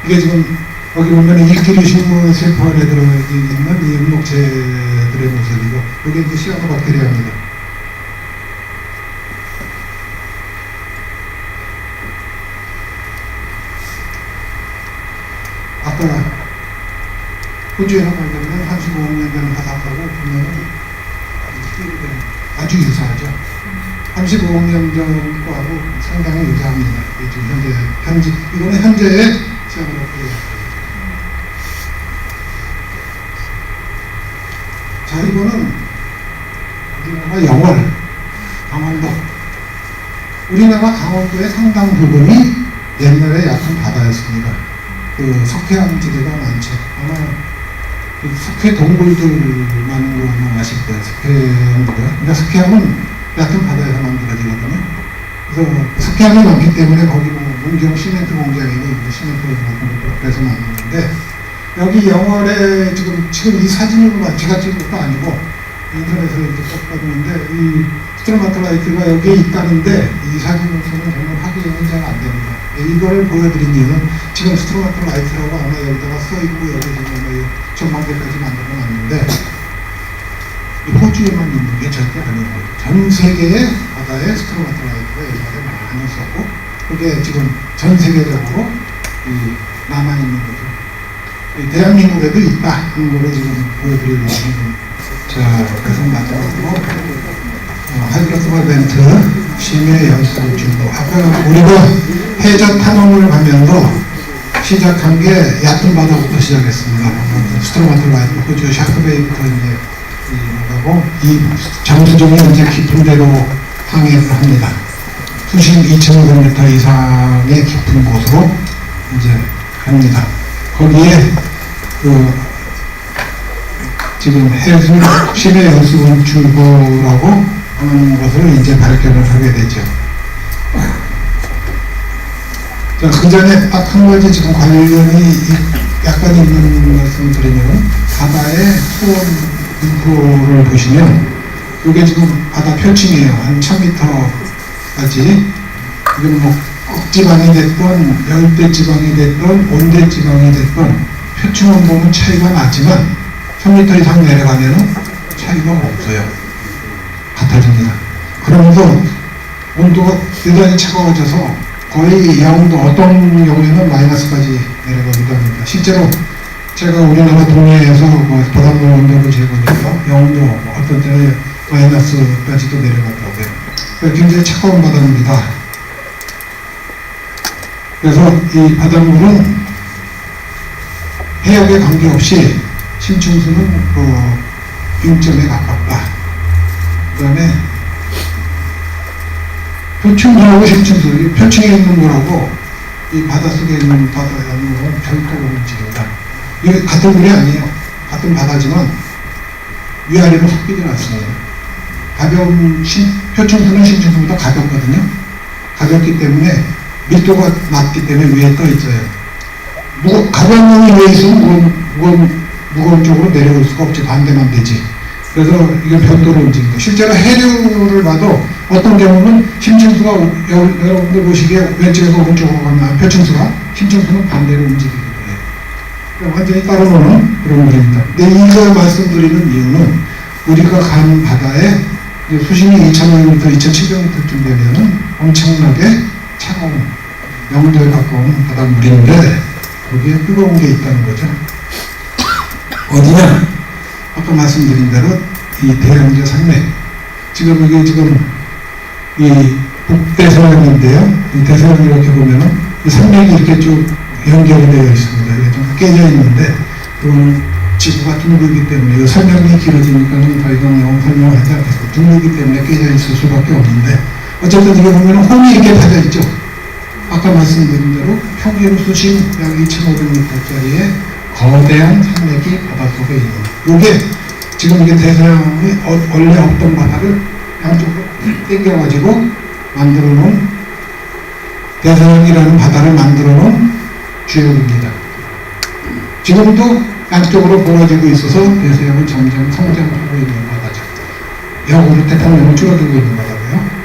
A: 이게 지금 여기 보면 일기류 식물 세포 안에 들어있는 이 엽록체들의 모습이고, 이게 이제 시아노박테리아입니다. 아까 호주에서 발견된 35억 년 전 바닥하고 보면은 아주 유사하죠. 35억 년 전 거하고 상당히 유사합니다. 지금 이거는 현재의 시아노박테리아. 자, 이거는 우리나라 영월, 강원도. 우리나라 강원도의 상당 부분이 옛날에 얕은 바다였습니다. 그 석회암 지대가 많죠. 아마 그 석회 동굴들 많은 거 아마 아실 거예요. 석회암들. 그러니까 석회암은 얕은 바다에서 만들어지거든요. 그래서 석회암이 많기 때문에 거기 뭐 문경 시멘트 공장이니 시멘트 같은 것도 그래서 만드는데, 여기 영월에 지금 이 사진으로 제가 찍은 것도 아니고 인터넷에 이렇게 봤는데 이 스트로마톨라이트가 여기에 있다는데 이 사진으로서는 정말 확인이 잘 안 됩니다. 이거를 보여드린 이유는 지금 스트로마톨라이트라고 아마 여기다가 써있고 여기 지금 전망대까지 만들어 놨는데 호주에만 있는 게 절대 아닌 거죠. 전 세계의 바다에 스트로마톨라이트가 옛날에 많이 있었고 그게 지금 전 세계적으로 남아있는 거죠. 대한민국에도 있다 하는 거를 지금 보여드리려고 합니다. 자, 그래서 마지막으로 하이드로스바 벤트 심해 연수 중도. 아까 우리가 해저 탐험을 가면서 시작한 게 얕은 바다부터 시작했습니다. 스트로마톨라이트, 호주 샤크베이부터 이제 나가고 이 장수정이 이제 깊은 데로 항해를 합니다. 수심 2,500m 이상의 깊은 곳으로 이제 갑니다. 거기에 지금 해수 심해 연수원 출구라고 하는 것을 이제 발견을 하게 되죠. 자, 그 전에 딱 한 가지 지금 관련이 약간 있는 말씀을 드리면 바다의 수온 인프로를 보시면 이게 지금 바다 표층이에요. 한 1000m까지. 이건 뭐 극지방이 됐던 열대지방이 됐던 온대지방이 됐던 표층 온도는 차이가 나지만 1000m 이상 내려가면 차이가 없어요. 같아집니다. 그러면서 온도가 대단히 차가워져서 거의 영도 어떤 경우에는 마이너스까지 내려가기도 합니다. 실제로 제가 우리나라 동해에서 바닷물 온도를 재보니까 영도 어떤 때는 마이너스까지도 내려가더라고요. 그러니까 굉장히 차가운 바닷물이다. 그래서 이 바닷물은 해역에 관계없이 심층수는 빙점에 가깝다. 그 다음에 표층수하고 심층수, 이 표층에 있는 거라고 이 바닷속에 있는 바다는 별도로 움직인다. 이게 같은 물이 아니에요. 같은 바다지만 위아래로 섞이지 않습니다. 가벼운 표층수는 심층수보다 가볍거든요. 가볍기 때문에 밀도가 낮기 때문에 위에 떠 있어요. 가벼운 물이 위에 있으면 무거운 쪽으로 내려올 수가 없지. 반대만 되지. 그래서 이게 별도로 움직인다. 실제로 해류를 봐도 어떤 경우는 심층수가 여러분들 보시기에 왼쪽에서 오른쪽으로 가면 표층수가 심층수는 반대로 움직이기도 해요. 완전히 따로 노는 그런 물입니다. 근데 이걸 말씀드리는 이유는 우리가 간 바다에 수심이 2,000m, 2,700m쯤 되면은 엄청나게 차가운 영도에 가까운 바닷물인데 거기에 뜨거운 게 있다는 거죠. 어디냐? 아까 말씀드린 대로 이 대형제 산맥. 지금 이게 이 북대서양인데요. 이 대서양 이렇게 보면은 이 산맥이 이렇게 쭉 연결이 되어 있습니다. 이게 좀 깨져 있는데 그거는 지구가 둥글기 때문에 이 설명이 길어지니까는 더 이상 영어 설명하지 않겠습니다. 둥글기 때문에 깨져 있을 수밖에 없는데 어쨌든 이게 보면은 홈이 이렇게 파져 있죠. 아까 말씀드린 대로 평균 수심 약 2,500m짜리의 거대한 산맥이 바닷속에 있는. 요게 지금 이게 대서양이 원래 없던 바다를 양쪽으로 당겨가지고 만들어 놓은 대서양이라는 바다를 만들어 놓은 주역입니다. 지금도 양쪽으로 벌어지고 있어서 대서양은 점점 성장하고 있는 바다죠. 역으로 태평양은 줄어들고 있는 바다고요.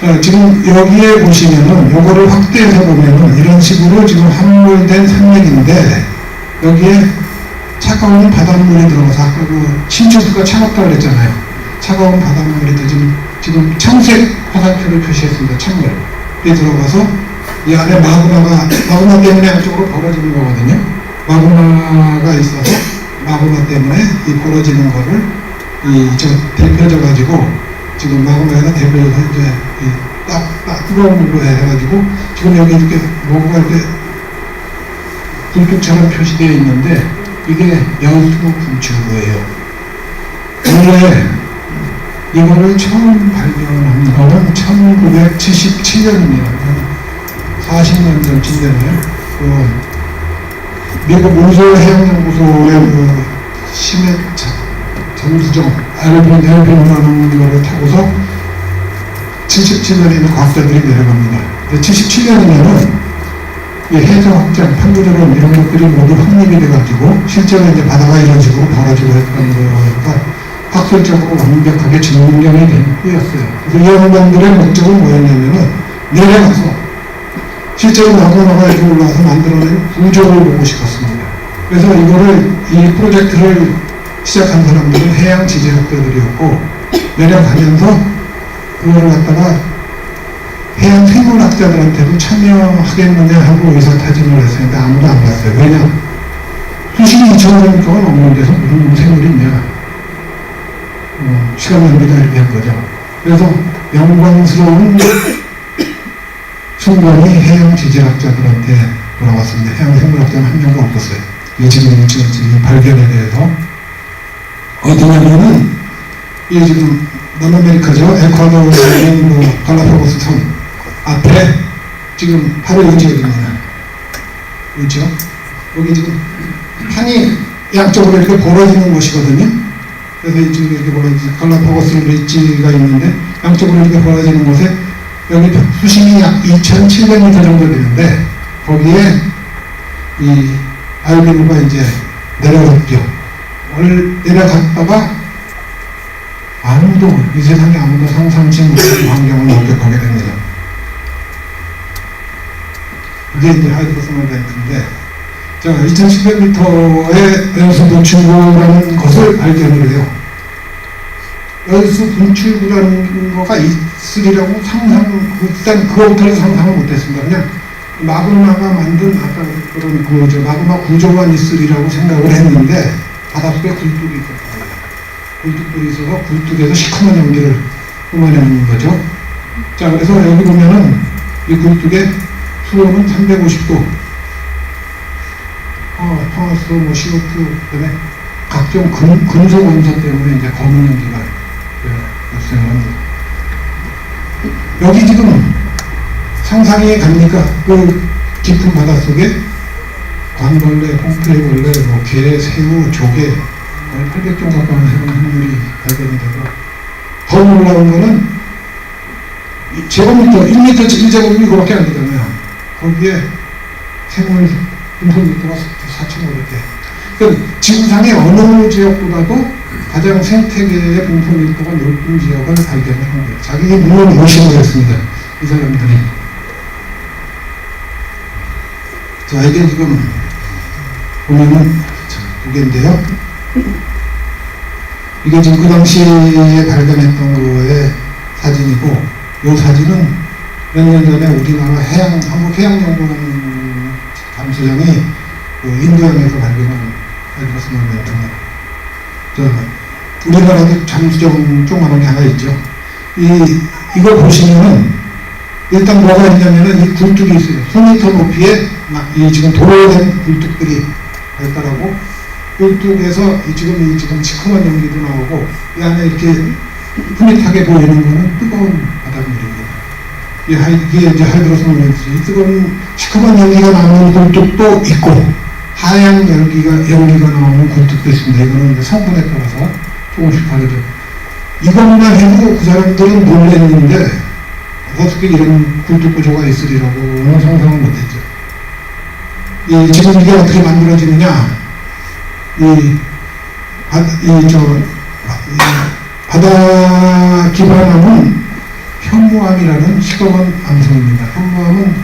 A: 자, 지금 여기에 보시면은 요거를 확대해서 보면은 이런 식으로 지금 함몰된 산맥인데 여기에 차가운 바닷물이 들어가서 아까 그 심층수가 차갑다고 그랬잖아요. 차가운 바닷물이 지금 청색 화살표를 표시했습니다. 찬물이 들어가서 이 안에 마그마 때문에 양쪽으로 벌어지는 거거든요. 마그마가 있어서 마그마 때문에 이 벌어지는 거를 대표져 가지고 지금 마그마에다 대표져서 이제 뜨거운 물로 해가지고 지금 여기 이렇게 뭔가 이렇게 불빛처럼 표시되어 있는데 이게 연수 분출구예요. 원래 이거를 처음 발견한 거는 1977년입니다. 40년 전쯤 되네요. 미국 우주 해양연구소의 심해 점수정 에어빈이라는 거를 타고서 77년에 있는 과학자들이 내려갑니다. 77년이면은 이 해저 확장, 판구조론 이런 것들이 모두 확립이 돼가지고 실제로 이제 바다가 이런 식으로 벌어지고 했던 거니까 학술적으로 완벽하게 증명이 된 후였어요. 그래서 이 양반들의 목적은 뭐였냐면은 내려가서 실제로 마그마가 이렇게 올라와서 만들어낸 구조를 보고 싶었습니다. 그래서 이 프로젝트를 시작한 사람들은 해양 지질학자들이었고, 내려가면서 그거를 갖다가 해양 생물학자들한테도 참여하겠느냐 하고 의사타진을 했었는데 아무도 안 갔어요. 왜냐? 수심이 2,000km가 넘는 데서 무슨 생물이 있냐. 시간 낭비다 이렇게 한 거죠. 그래서 영광스러운 순간이 해양 지질학자들한테 돌아왔습니다. 해양 생물학자는 한 명도 없었어요. 이 발견에 대해서. 어디냐면은, 이게 지금 남아메리카죠. 에콰도르에 있는 갈라파고스 섬 앞에 지금 바로 이 지역입니다. 그렇죠? 여기 지금 판이 양쪽으로 이렇게 벌어지는 곳이거든요. 그래서 지금 이렇게 벌어지는 갈라파고스 릿지가 있는데 양쪽으로 이렇게 벌어지는 곳에 여기 수심이 약 2,700m 정도 되는데 거기에 이 알비노가 이제 내려갔죠. 내려갔다가 이 세상에 아무도 상상치 못한 환경을 목격하게 됩니다. 그게 이제 하이드로스몰 벤트인데, 자, 2,700m의 연수 분출구라는 것을 발견을 해요. 연수 분출구라는 거가 있으리라고 일단 그것부터는 상상을 못했습니다. 그냥 마그마가 만든 아까 그런 마그마 구조만 있으리라고 생각을 했는데 바닷속에 굴뚝이 있었어요. 굴뚝들이 있어서 굴뚝에서 시커먼 연기를 뿜어내는 거죠. 자, 그래서 여기 보면은 이 굴뚝의 수온은 350도, 황화수, CO2, 그다음에 각종 금속 원소 때문에 이제 검은 연기가 발생을 합니다. 여기 지금 상상이 갑니까? 그 깊은 바닷속에 관벌레, 콩플레벌레, 게, 새우, 조개 800종 가까운 생물이 발견이 되고, 더 놀라운 거는 제곱미터 1m 1제곱미터 이거밖에 안 되잖아요. 거기에 생물 분포밀도가 4,500개. 그러니까 지구상의 어느 지역보다도 가장 생태계의 분포밀도가 높은 지역을 발견을 한 거예요. 자기가 물론 의심을 했습니다. 이 사람들이. 자, 이게 지금 보면은 두 개인데요. 이게 지금 그 당시에 발견했던 거의 사진이고, 이 사진은 몇 년 전에 우리나라 한국해양연구원 잠수정이 그 인도양에서 발견한 하이드로스몰 벤트입니다. 우리나라도 잠수정 조그만한 게 하나 있죠. 이걸 보시면은 일단 뭐가 있냐면은 이 굴뚝이 있어요. 수미터 높이에 이 지금 도로된 굴뚝들이 발달하고, 굴뚝에서 지금 시커먼 연기도 나오고, 이 안에 이렇게 흐릿하게 보이는 거는 뜨거운 바닷물입니다. 이게 이제 하이드로스몰 벤트죠. 이 뜨거운 시커먼 연기가 나오는 굴뚝도 있고, 하얀 연기가 나오는 굴뚝도 있습니다. 이거는 이제 성분에 따라서 조금씩 다르죠. 이것만 해도 그 사람들은 놀랐는데, 어떻게 이런 굴뚝 구조가 있으리라고는 상상을 못했죠. 지금 이게 어떻게 만들어지느냐? 바다 기반암은 현무암이라는 시커먼 암석입니다. 현무암은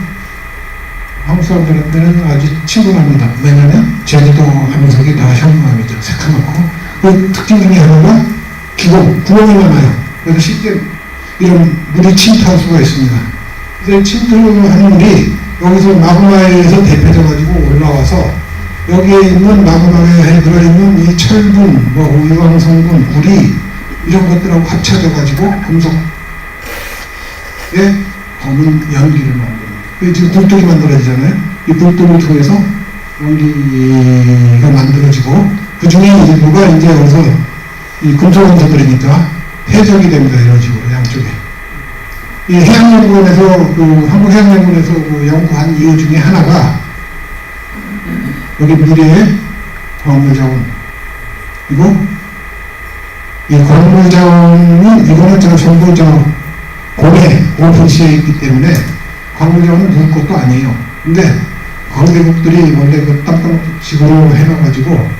A: 한국 사람들한테는 아주 친근합니다. 왜냐하면 제주도 암석이 다 현무암이죠. 새카맣고. 그 특징 중에 하나가 구멍이 많아요. 그래서 쉽게 이런 물이 침투할 수가 있습니다. 그래서 침투한 물이 여기서 마그마에 의해서 대표져가지고 올라와서 여기에 있는 마그마에 들어있는 이 철분, 유황성분, 구리 이런 것들하고 합쳐져가지고 금속의 검은 연기를 만듭니다. 지금 굴뚝이 만들어지잖아요. 이 굴뚝을 통해서 연기가 만들어지고, 그 중에 일부가 이제 여기서 이 금속 원소들이니까 해적이 됩니다. 이런 식으로 양쪽에. 이 해양연구원에서 한국해양연구원에서 연구한 이유 중에 하나가 여기 미래의 광물자원, 그리고 이 광물자원은 이거는 전부 고래, 오픈시에 있기 때문에 광물자원은 누울 것도 아니에요. 근데 관계국들이 원래 그 땅덩식으로 해놔가지고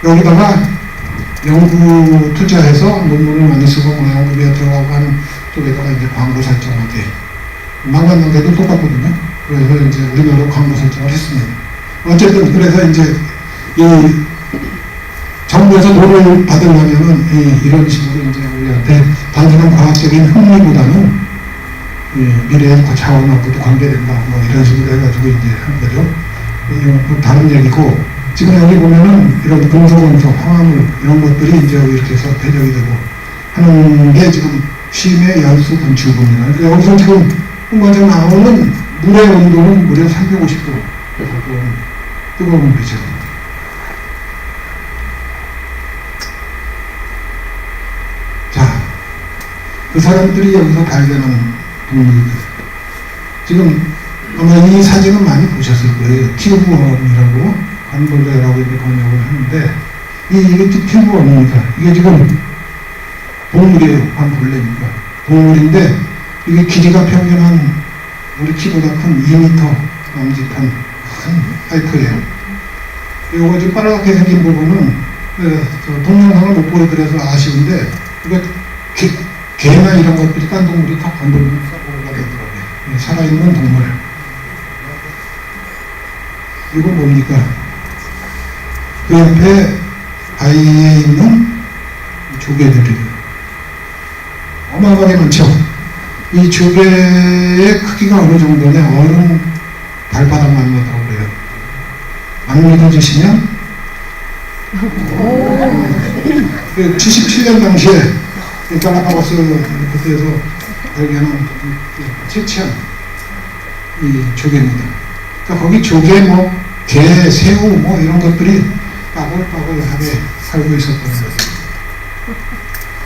A: 여기다가 연구 투자해서 논문을 많이 쓰고 뭐 연구비에 들어가고 하는 쪽에다가 이제 광고 설정하게 망간단계도 똑같거든요. 그래서 이제 우리나라도 광고 설정을 했습니다. 어쨌든 그래서 이제 이 정부에서 돈을 받으려면은 이런 식으로 이제 우리한테 단순한 과학적인 흥미보다는 미래의 자원하고도 관계된다 뭐 이런 식으로 해가지고 이제 한 거죠. 이건 다른 얘기고 지금 여기 보면은 이런 금속원소, 황화물 이런 것들이 이제 이렇게 해서 배적이 되고 하는 게 지금 심해 열수 분출구입니다. 그러니까 여기서 지금 먼저 나오는 물의 온도는 무려 350도 뜨거운 물이죠. 자, 그 사람들이 여기서 발견한 동물들. 지금 아마 이 사진은 많이 보셨을 거예요. 튜브웜이라고 관벌레라고 이렇게 번역을 하는데 이게 튜브웜입니다. 이게 지금 동물이에요. 관벌레니까 동물인데 이게 길이가 평균 한 우리 키보다 큰 2m 남짓한 큰 파이프예요. 이거 지금 빨갛게 생긴 부분은 동영상을 못 보여드려서 아쉬운데 이거 개나 이런 것들이 딴 동물이 다 건드리면 썩어가 되더라고요. 살아있는 동물. 이거 뭡니까? 그 옆에 바위에 있는 조개들이에요. 어마어마하게 많죠. 이 조개의 크기가 어느 정도냐? 어른 발바닥만 하다고 그래요. 안 믿어지시면 77년 당시에 갈라파고스 그때에서 발견한 채취한 이 조개입니다. 그러니까 거기 조개, 뭐 게, 새우, 뭐 이런 것들이 빠글빠글하게 살고 있었던 거예요.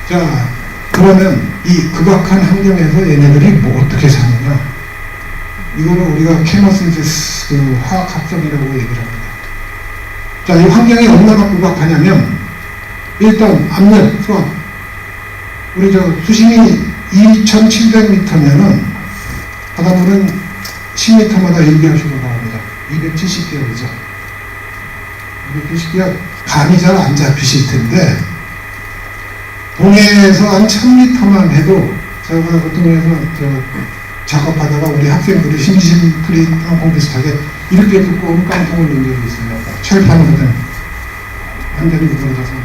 A: 자, 그러면 이 극악한 환경에서 얘네들이 뭐 어떻게 사느냐? 이거를 우리가 케모신테시스 그 화학 합성이라고 얘기를 합니다. 자, 이 환경이 얼마나 극악하냐면 일단 압력, 수압. 우리 수심이 2,700m면은 바닷물은 10m마다 1개월씩으로 나옵니다. 270개월이죠. 270개월 감이 잘 안 잡히실 텐데 동해에서 한 1000m만 해도 제가 보통에서 작업하다가 우리 학생들이 심심풀이 땅콩 비슷하게 이렇게 두꺼운 깡통을 넣은 적이 있어요. 철판거든. 완전히 무거워져서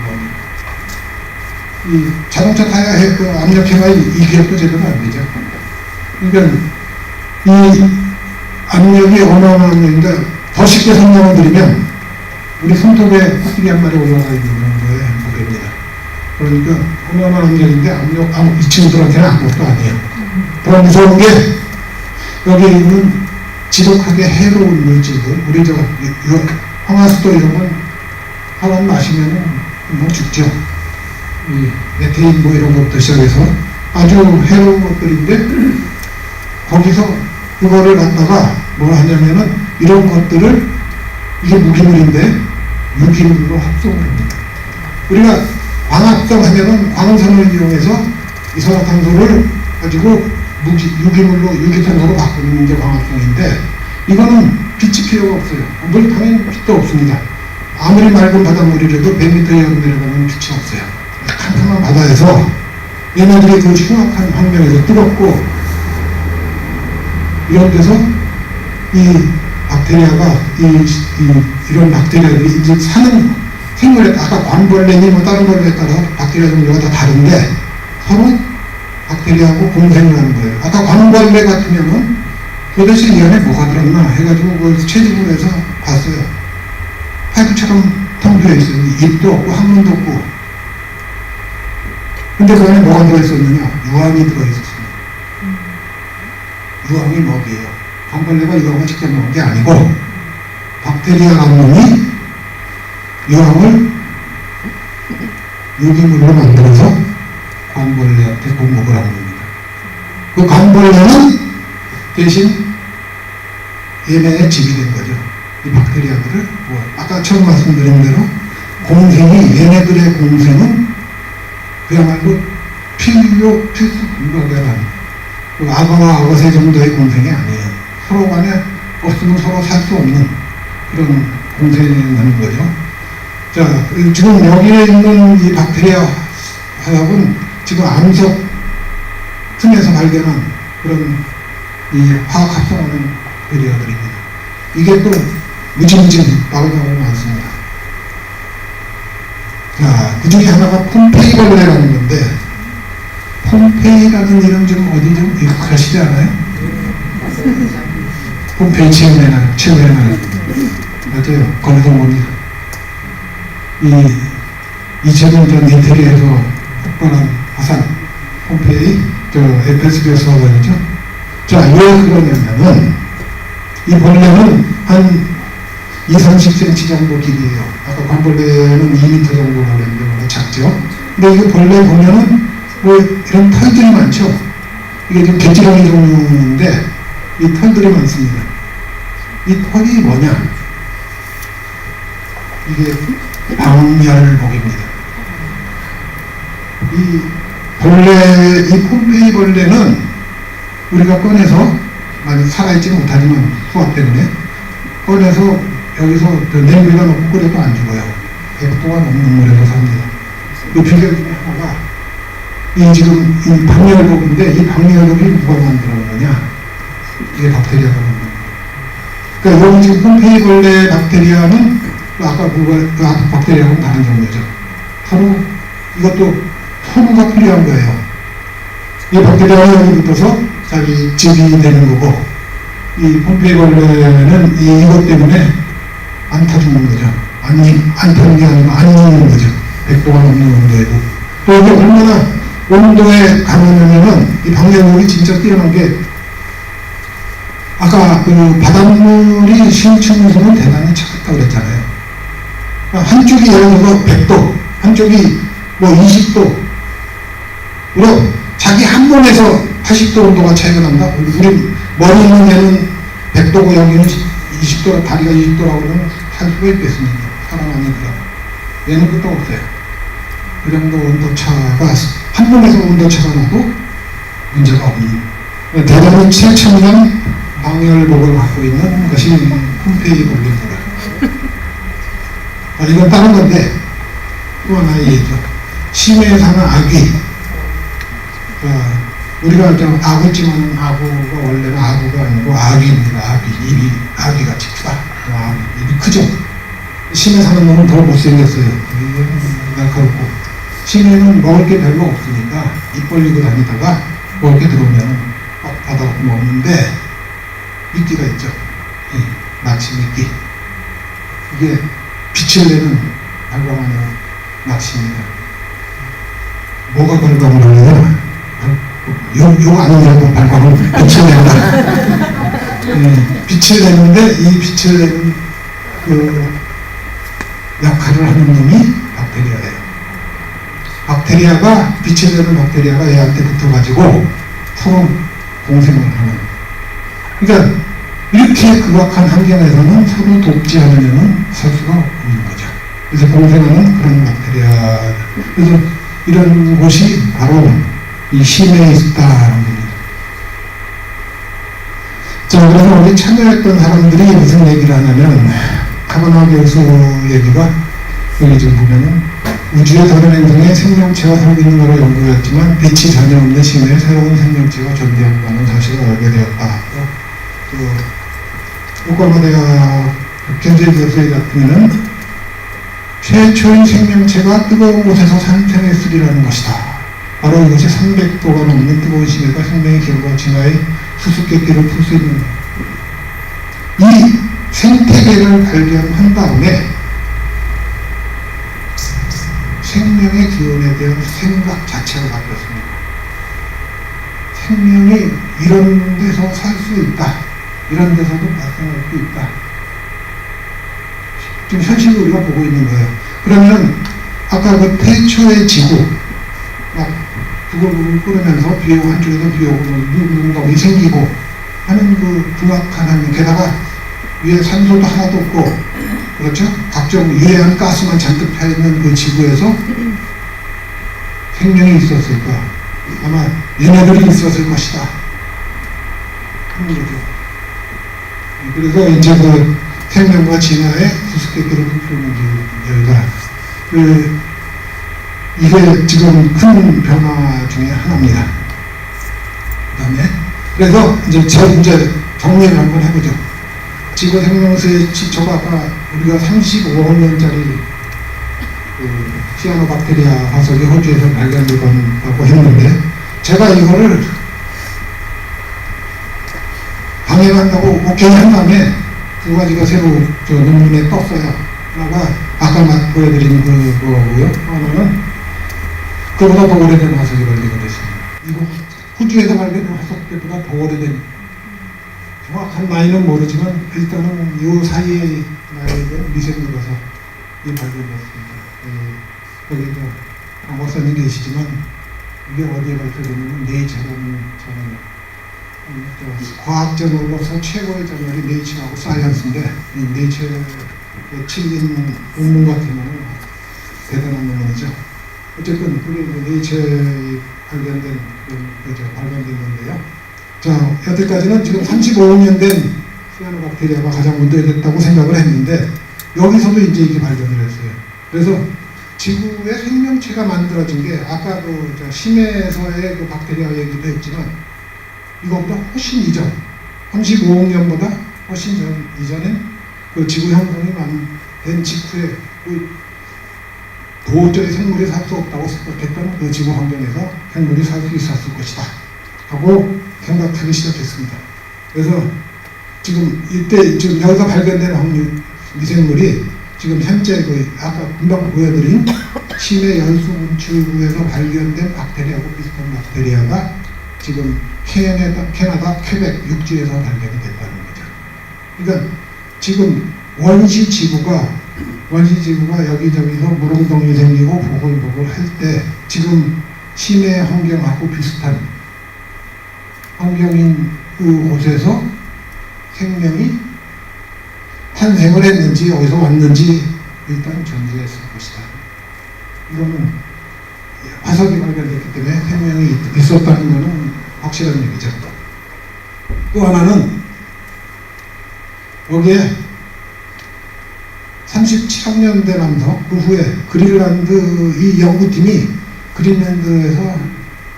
A: 이 자동차 타이어 그 압력 해가 이 기억도 제대로 안 되죠. 그러니까 이 압력이 어마어마한 압력인데 더 쉽게 설명을 드리면 우리 손톱에 코끼리 한 마리 올라가 있는 정도의 무게입니다. 그러니까 어마어마한 압력인데 압력 이 친구들한테는 아무것도 아니에요. 더 무서운 게 여기 있는 지독하게 해로운 물질들 우리 황화수도 이런 건 사람 마시면은 뭐 죽죠. 이 메테인 뭐 이런 것부터 시작해서 아주 해로운 것들인데 거기서 그거를 갖다가 뭘 하냐면은 이런 것들을 이게 무기물인데 유기물로 합성을 합니다. 우리가 광합성 하면은 광선을 이용해서 이산화탄소를 가지고 유기물로 유기탄소로 바꾸는 게 광합성인데 이거는 빛이 필요가 없어요. 물 당연히 빛도 없습니다. 아무리 맑은 바닷물이라도 100m 이하로 내려가면 빛이 없어요. 캄캄한 바다에서 얘네들이 그 흉악한 환경에서 뜨겁고 이런 데서 이 박테리아가 이런 박테리아들이 이제 사는 생물에 아까 관벌레니 뭐 다른 벌레에 따라서 박테리아 종류가 다 다른데 서로 박테리아하고 공생을 하는 거예요. 아까 관벌레 같으면은 도대체 이 안에 뭐가 들었나 해가지고 그 채집을 해서 봤어요. 파이프처럼 텅 비어 있어요. 입도 없고 항문도 없고. 근데 그 안에 뭐가 들어있었느냐? 유황이 들어있었습니다. 유황이 먹이에요. 관벌레가 유황을 직접 먹은 게 아니고 박테리아라는 놈이 유황을 유기물로 만들어서 관벌레한테 공급을 하는 겁니다. 그 관벌레는 대신 얘네의 집이 된 거죠. 이 박테리아들을 아까 처음 말씀드린 대로 공생이 얘네들의 공생은 그야말로 필수 불가결한 그 악어와 악어새 정도의 공생이 아니에요. 서로 간에 없으면 서로 살 수 없는 그런 공생을 하는 거죠. 자, 지금 여기에 있는 이 박테리아 화학은 지금 암석 틈에서 발견한 그런 이 화학 합성하는 베리어들입니다. 이게 또 무지무지 나오고 많습니다. 자, 그 중에 하나가 폼페이벌레라는 건데, 폼페이라는 이름 좀 어디 좀 익숙하시지 않아요? 폼페이 체험회 나요. 맞아요. 거기서 뭡니다. 이 2000년 이태리에서 폭발한 화산, 폼페이, 에페스비어스 화산이죠. 자, 왜 그러냐면은, 이 벌레는 한 20-30cm 정도 길이에요. 아까 관벌레는 2m 정도라고 했는데, 워낙 작죠. 근데 이거 벌레 보면은, 뭐, 이런 털들이 많죠. 이게 좀 개지렁이 종류인데, 이 털들이 많습니다. 이 털이 뭐냐? 이게 방열복입니다. 이 벌레, 이 폼페이 벌레는 우리가 꺼내서, 만약 살아있지 못하지만 후압 때문에 꺼내서 여기서 냉물에다 넣고 끓여도 안 죽어요. 100도가 넘는 물에서 삽니다. 그 비결 중에 하나가 이 지금 이 방열복인데, 이 방열복이 누가 만들어 놓느냐? 이게 박테리아가 만든 거예요. 그러니까 여기 지금 폼페이 벌레 박테리아는 아까 그 박테리아하고는 다른 종류죠. 서로 이것도 서로가 필요한 거예요. 이 박테리아가 여기 붙어서 자기 집이 되는 거고, 이 폼페이 벌레는 이것 때문에 안 타 죽는 거죠. 안 타는 게 아니고 안 죽는 거죠. 100도가 넘는 온도에도. 또 이게 얼마나 온도에 강하냐면은 이 방열력이 진짜 뛰어난 게, 아까 그 바닷물이 심층에서는 대단히 차갑다고 그랬잖아요. 한쪽이 예를 들어서 100도, 한쪽이 뭐 20도, 물론 자기 한 몸에서 80도 온도가 차이가 난다? 우리 머리 있는 얘는 100도고 여기는 20도, 다리가 20도라고 그러면 살 수가 있겠습니까? 사람 아니더라도. 얘는 끝도 없어요. 그 정도 온도차가, 한 몸에서 온도차가 나도 문제가 없는, 대단히 최첨단 방열복을 갖고 있는 것이 폼페이 벌레입니다. 이건 다른 건데, 또 하나의 얘기죠. 심해에 사는 아귀. 우리가 좀 아구찜하는 아구가 원래는 아구가 아니고 아귀입니다. 아귀. 입이 아귀같이 크다. 아귀. 입이 크죠. 심해 사는 놈은 더 못생겼어요. 날카롭고. 심해는 먹을 게 별로 없으니까 입 벌리고 다니다가 먹을 게 들어오면 꽉 받아갖고 먹는데, 미끼가 있죠. 낚시 미끼. 이게 빛을 내는 발광하는 낚시입니다. 뭐가 발광을 하느냐? 요 아니냐고 발광을 빛을 낸다. 빛을 내는데, 이 빛을 내는 그 역할을 하는 놈이 박테리아예요. 박테리아가, 빛을 내는 박테리아가 얘한테 붙어가지고 서로 공생을 하는. 그러니까 이렇게 극악한 환경에서는 서로 돕지 않으면 살 수가 없는 거죠. 그래서 공생하는 그런 박테리아. 그래서 이런 곳이 바로 이 심해에 있다는 겁니다. 자, 그래서 우리 참여했던 사람들이 무슨 얘기를 하냐면, 카바나 교수 얘기가 여기 좀 보면은, 우주의 다른 행성에 생명체가 살고 있는 거로 연구했지만 빛이 전혀 없는 심해에 새로운 생명체가 존재한다는 사실을 알게 되었다. 오클라호마 대학 켄지 교수의 같으면은 최초의 생명체가 뜨거운 곳에서 탄생했으리라는 것이다. 바로 이것이 300도가 넘는 뜨거운 심해가 생명의 길과 진화의 수수께끼를 풀 수 있는, 이 생태계를 발견한 다음에 생명의 기원에 대한 생각 자체가 바뀌었습니다. 생명이 이런 데서 살 수 있다. 이런 데서도 발생할 수 있다. 지금 현실을 우리가 보고 있는 거예요. 그러면 아까 그 태초의 지구, 막 그걸 끓으면서 비 오고 한쪽에서 비 오고 누군가 우리 생기고 하는 그 흉악한 환경, 게다가 위에 산소도 하나도 없고, 그렇죠? 각종 유해한 가스만 잔뜩 차 있는 그 지구에서 생명이 있었을까? 아마 얘네들이 있었을 것이다 하는 거죠. 그래서 이제 그 생명과 진화의 수수께끼를 풀는 게 여기가 이게 지금 큰 변화 중에 하나입니다. 그다음에 그래서 이제 제 문제 정리를 한번 해보죠. 지구 생명수의 지초가 아까 우리가 35억년짜리 시아노박테리아 화석이 호주에서 발견되었다고 했는데, 제가 이거를 방해한다고 오케이 한 다음에 두 가지가 새로 논문에 떴어요. 하나가 아까 보여드린 그거고요. 하나는 그보다 더 오래된 화석이 발견이 됐습니다. 이거 호주에서 발견된 화석 때보다 더 오래된, 정확한 나이는 모르지만 일단은 이 사이의 나이에 미생물에서 이 발견됐습니다. 여기 박사님 계시지만 이게 어디에 발표되냐면 네이처라는 과학 저널로서 최고의 저널이 네이처하고 사이언스인데, 이 네이처에 실린 논문 같으면 대단한 논문이죠. 어쨌든 그게 네이처에 발견된 건데요. 자, 여태까지는 지금 35억 년 된 시아노박테리아가 가장 문제됐다고 생각을 했는데, 여기서도 이제 이게 발견을 했어요. 그래서 지구의 생명체가 만들어진 게 아까 심해에서의 그 박테리아 얘기도 했지만 이것보다 훨씬 이전, 35억 년보다 훨씬 이전에 그 지구 형성이 된 직후에 도저히 생물이 살 수 없다고 생각했던 그 지구 환경에서 생물이 살 수 있었을 것이다 하고 생각하기 시작했습니다. 그래서 지금 여기서 발견된 미생물이 지금 현재 아까 금방 보여드린 심해 연수 분출구에서 발견된 박테리아하고 비슷한 박테리아가 지금 캐나다 퀘벡 육지에서 발견이 됐다는 거죠. 그러니까 지금 원시 지구가 여기저기서 물웅덩이 생기고 보글보글 할 때 지금 심해 환경하고 비슷한 환경인 그곳에서 생명이 탄생을 했는지 어디서 왔는지 일단 전제했을 것이다. 이거는 화석이 발견됐기 때문에 생명이 있었다는 것은 확실한 얘기죠. 또 하나는 여기에 37억 년 된 암석, 그 후에 그린란드 이 연구팀이 그린란드에서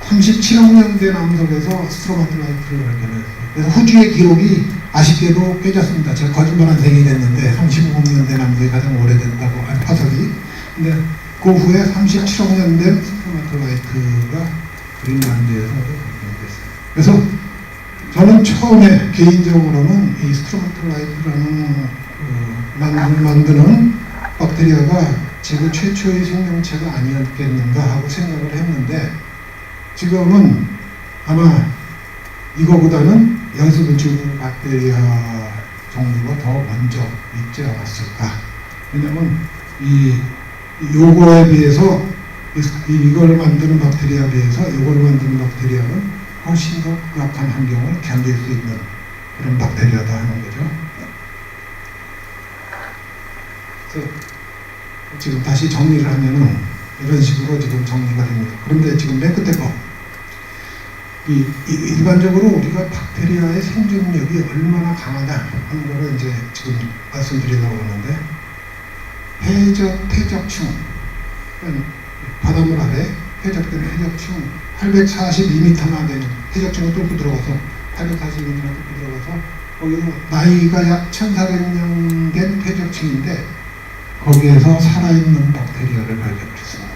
A: 37억 년 된 암석에서 스트로마톨라이트를 발견했어요. 그래서 호주의 기록이 아쉽게도 깨졌습니다. 제가 거짓말한 셈이 됐는데 35억 년 된 암석이 가장 오래된다고 한 화석이. 근데 그 후에 37억 년 된 스트로마톨라이트가 그린란드에서 발견됐어요. 그래서 저는 처음에 개인적으로는 이 스트로마톨라이트라는 만드는 박테리아가 지구 최초의 생명체가 아니었겠는가 하고 생각을 했는데, 지금은 아마 이거보다는 연수분출구 박테리아 종류가 더 먼저 있지 않았을까. 왜냐면 요거에 비해서 이걸 만드는 박테리아에 비해서 요거를 만드는 박테리아는 훨씬 더 극악한 환경을 견딜 수 있는 그런 박테리아다 하는 거죠. 그래서 지금 다시 정리를 하면은 이런 식으로 지금 정리가 됩니다. 그런데 지금 맨 끝에 거, 일반적으로 우리가 박테리아의 생존력이 얼마나 강하냐 하는 거를 이제 지금 말씀드리려고 하는데, 퇴적층, 바닷물 아래 퇴적된 퇴적층 842m나 되는 퇴적층을 뚫고 들어가서 842m나 뚫고 들어가서 거기서 나이가 약 1400년 된 퇴적층인데 거기에서 살아있는 박테리아를 발견했습니다.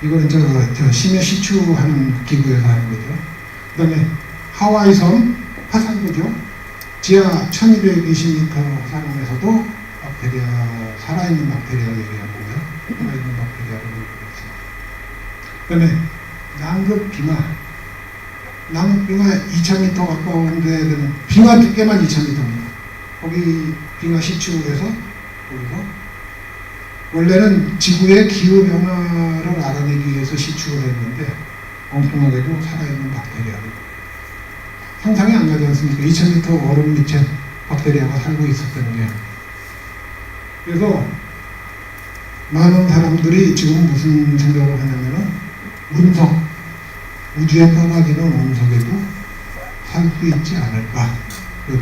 A: 이거는 저 심해 시추하는 기구에서 하는 거죠. 그 다음에 하와이 섬 화산구죠. 지하 1220m 화산에서도 살아있는 박테리아를 얘기한 거고요. 살아있는 박테리아를 얘기했습니다. 그 다음에 남극 빙하 2000m 가까운 데는 빙하 두께만 2000m입니다. 거기 빙하 시추에서 거기서 원래는 지구의 기후 변화를 알아내기 위해서 시추를 했는데 엉뚱하게도 살아있는 박테리아를 상상이 안 가지 않습니까? 2000m 얼음 밑에 박테리아가 살고 있었다는 게. 그래서 많은 사람들이 지금 무슨 생각을 하냐면은 우주에 떠나기는 운석에도 살 수 있지 않을까.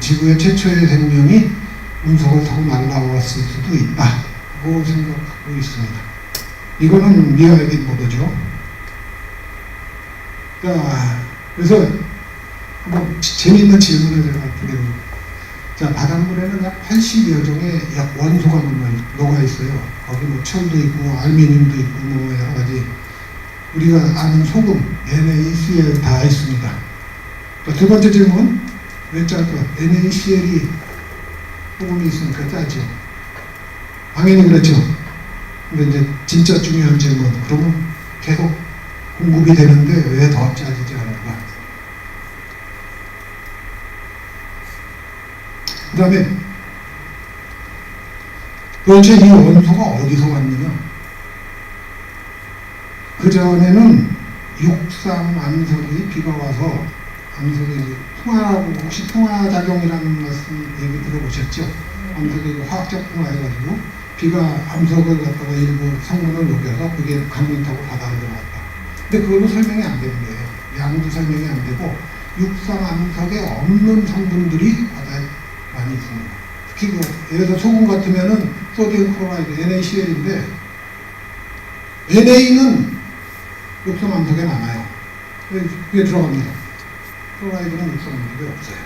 A: 지구의 최초의 생명이 운석을 타고 날아왔을 수도 있다 생각하고 있습니다. 이거는 미화액인 보도죠. 자, 그래서 한번 재미있는 질문을 제가 드리고, 자, 바닷물에는 약 80여 종의 원소가 녹아 있어요. 거기 뭐 철도 있고 알루미늄도 있고 뭐 여러 가지 우리가 아는 소금 NaCl 다 있습니다. 자, 두 번째 질문, 왜 짤까? NaCl이 소금이 있으니까 짜죠. 당연히 그렇죠. 근데 이제 진짜 중요한 질문, 그러면 계속 공급이 되는데 왜 더 짜지지 않을까? 그 다음에 도대체 이 원소가 어디서 왔느냐? 그전에는 육상 암석이 비가 와서 암석이 풍화라고, 혹시 풍화작용이라는 말씀 얘기 들어보셨죠? 암석이 화학적 풍화해가지고 비가 암석을 갖다가 일부 성분을 녹여서 그게 강물 타고 바다로 들어갔다. 근데 그거는 설명이 안 되는 거예요. 양도 설명이 안 되고 육상 암석에 없는 성분들이 바다에 많이 있습니다. 특히 예를 들어 소금 같으면은 소디움 클로라이드 NaCl인데 Na는 육상 암석에 많아요. 그게 들어갑니다. 클로라이드는 육상 암석에 없어요.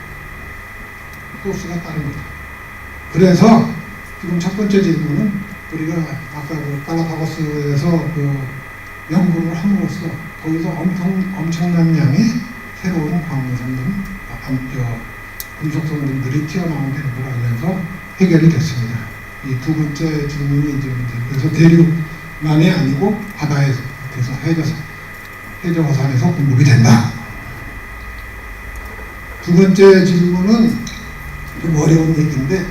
A: 소스가 다릅니다. 그래서 지금 첫 번째 질문은 우리가 아까 그 갈라파고스에서 그 연구를 함으로써 거기서 엄청난 양의 새로운 광물 성분, 금속 성분들이 튀어나오게 된 걸 알면서 해결이 됐습니다. 이 두 번째 질문이 이제 그래서 대륙만이 아니고 바다에서 해저 화산에서 공급이 된다. 두 번째 질문은 좀 어려운 얘기인데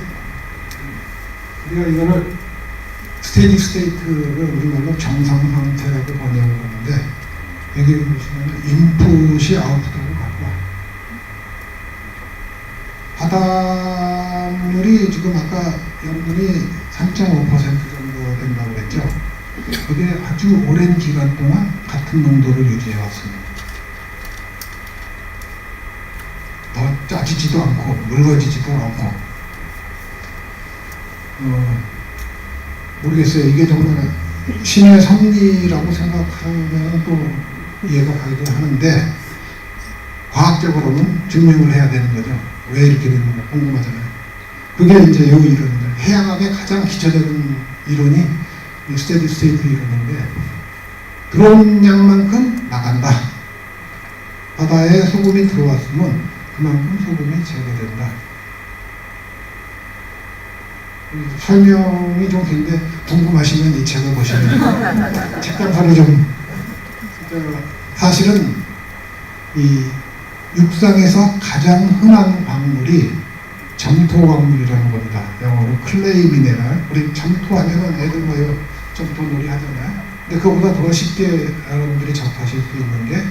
A: 우리가 이거를 스테디 스테이트를 우리말로 정상 상태라고 번역을 하는데 여기 보시면 인풋이 아웃풋하고 같고 바닷물이 지금 아까 염분이 3.5% 정도 된다고 했죠. 그게 아주 오랜 기간 동안 같은 농도를 유지해 왔습니다. 더 짜지지도 않고 묽어지지도 않고 모르겠어요. 이게 정말 신의 섭리라고 생각하면 또 이해가 가기도 하는데 과학적으로는 증명을 해야 되는 거죠. 왜 이렇게 되는가 궁금하잖아요. 그게 이제 이 이론입니다. 해양학의 가장 기초적인 이론이 스테디 스테이트 이론인데 들어온 양만큼 나간다. 바다에 소금이 들어왔으면 그만큼 소금이 제거된다. 설명이 좀 긴데 궁금하시면 이 책을 보시면 책장사를 좀 사실은 이 육상에서 가장 흔한 광물이 점토 광물이라는 겁니다. 영어로 클레이 미네랄. 우리 점토하면은 애들 뭐요 점토 놀이 하잖아요. 근데 그거보다 더 쉽게 여러분들이 접하실 수 있는 게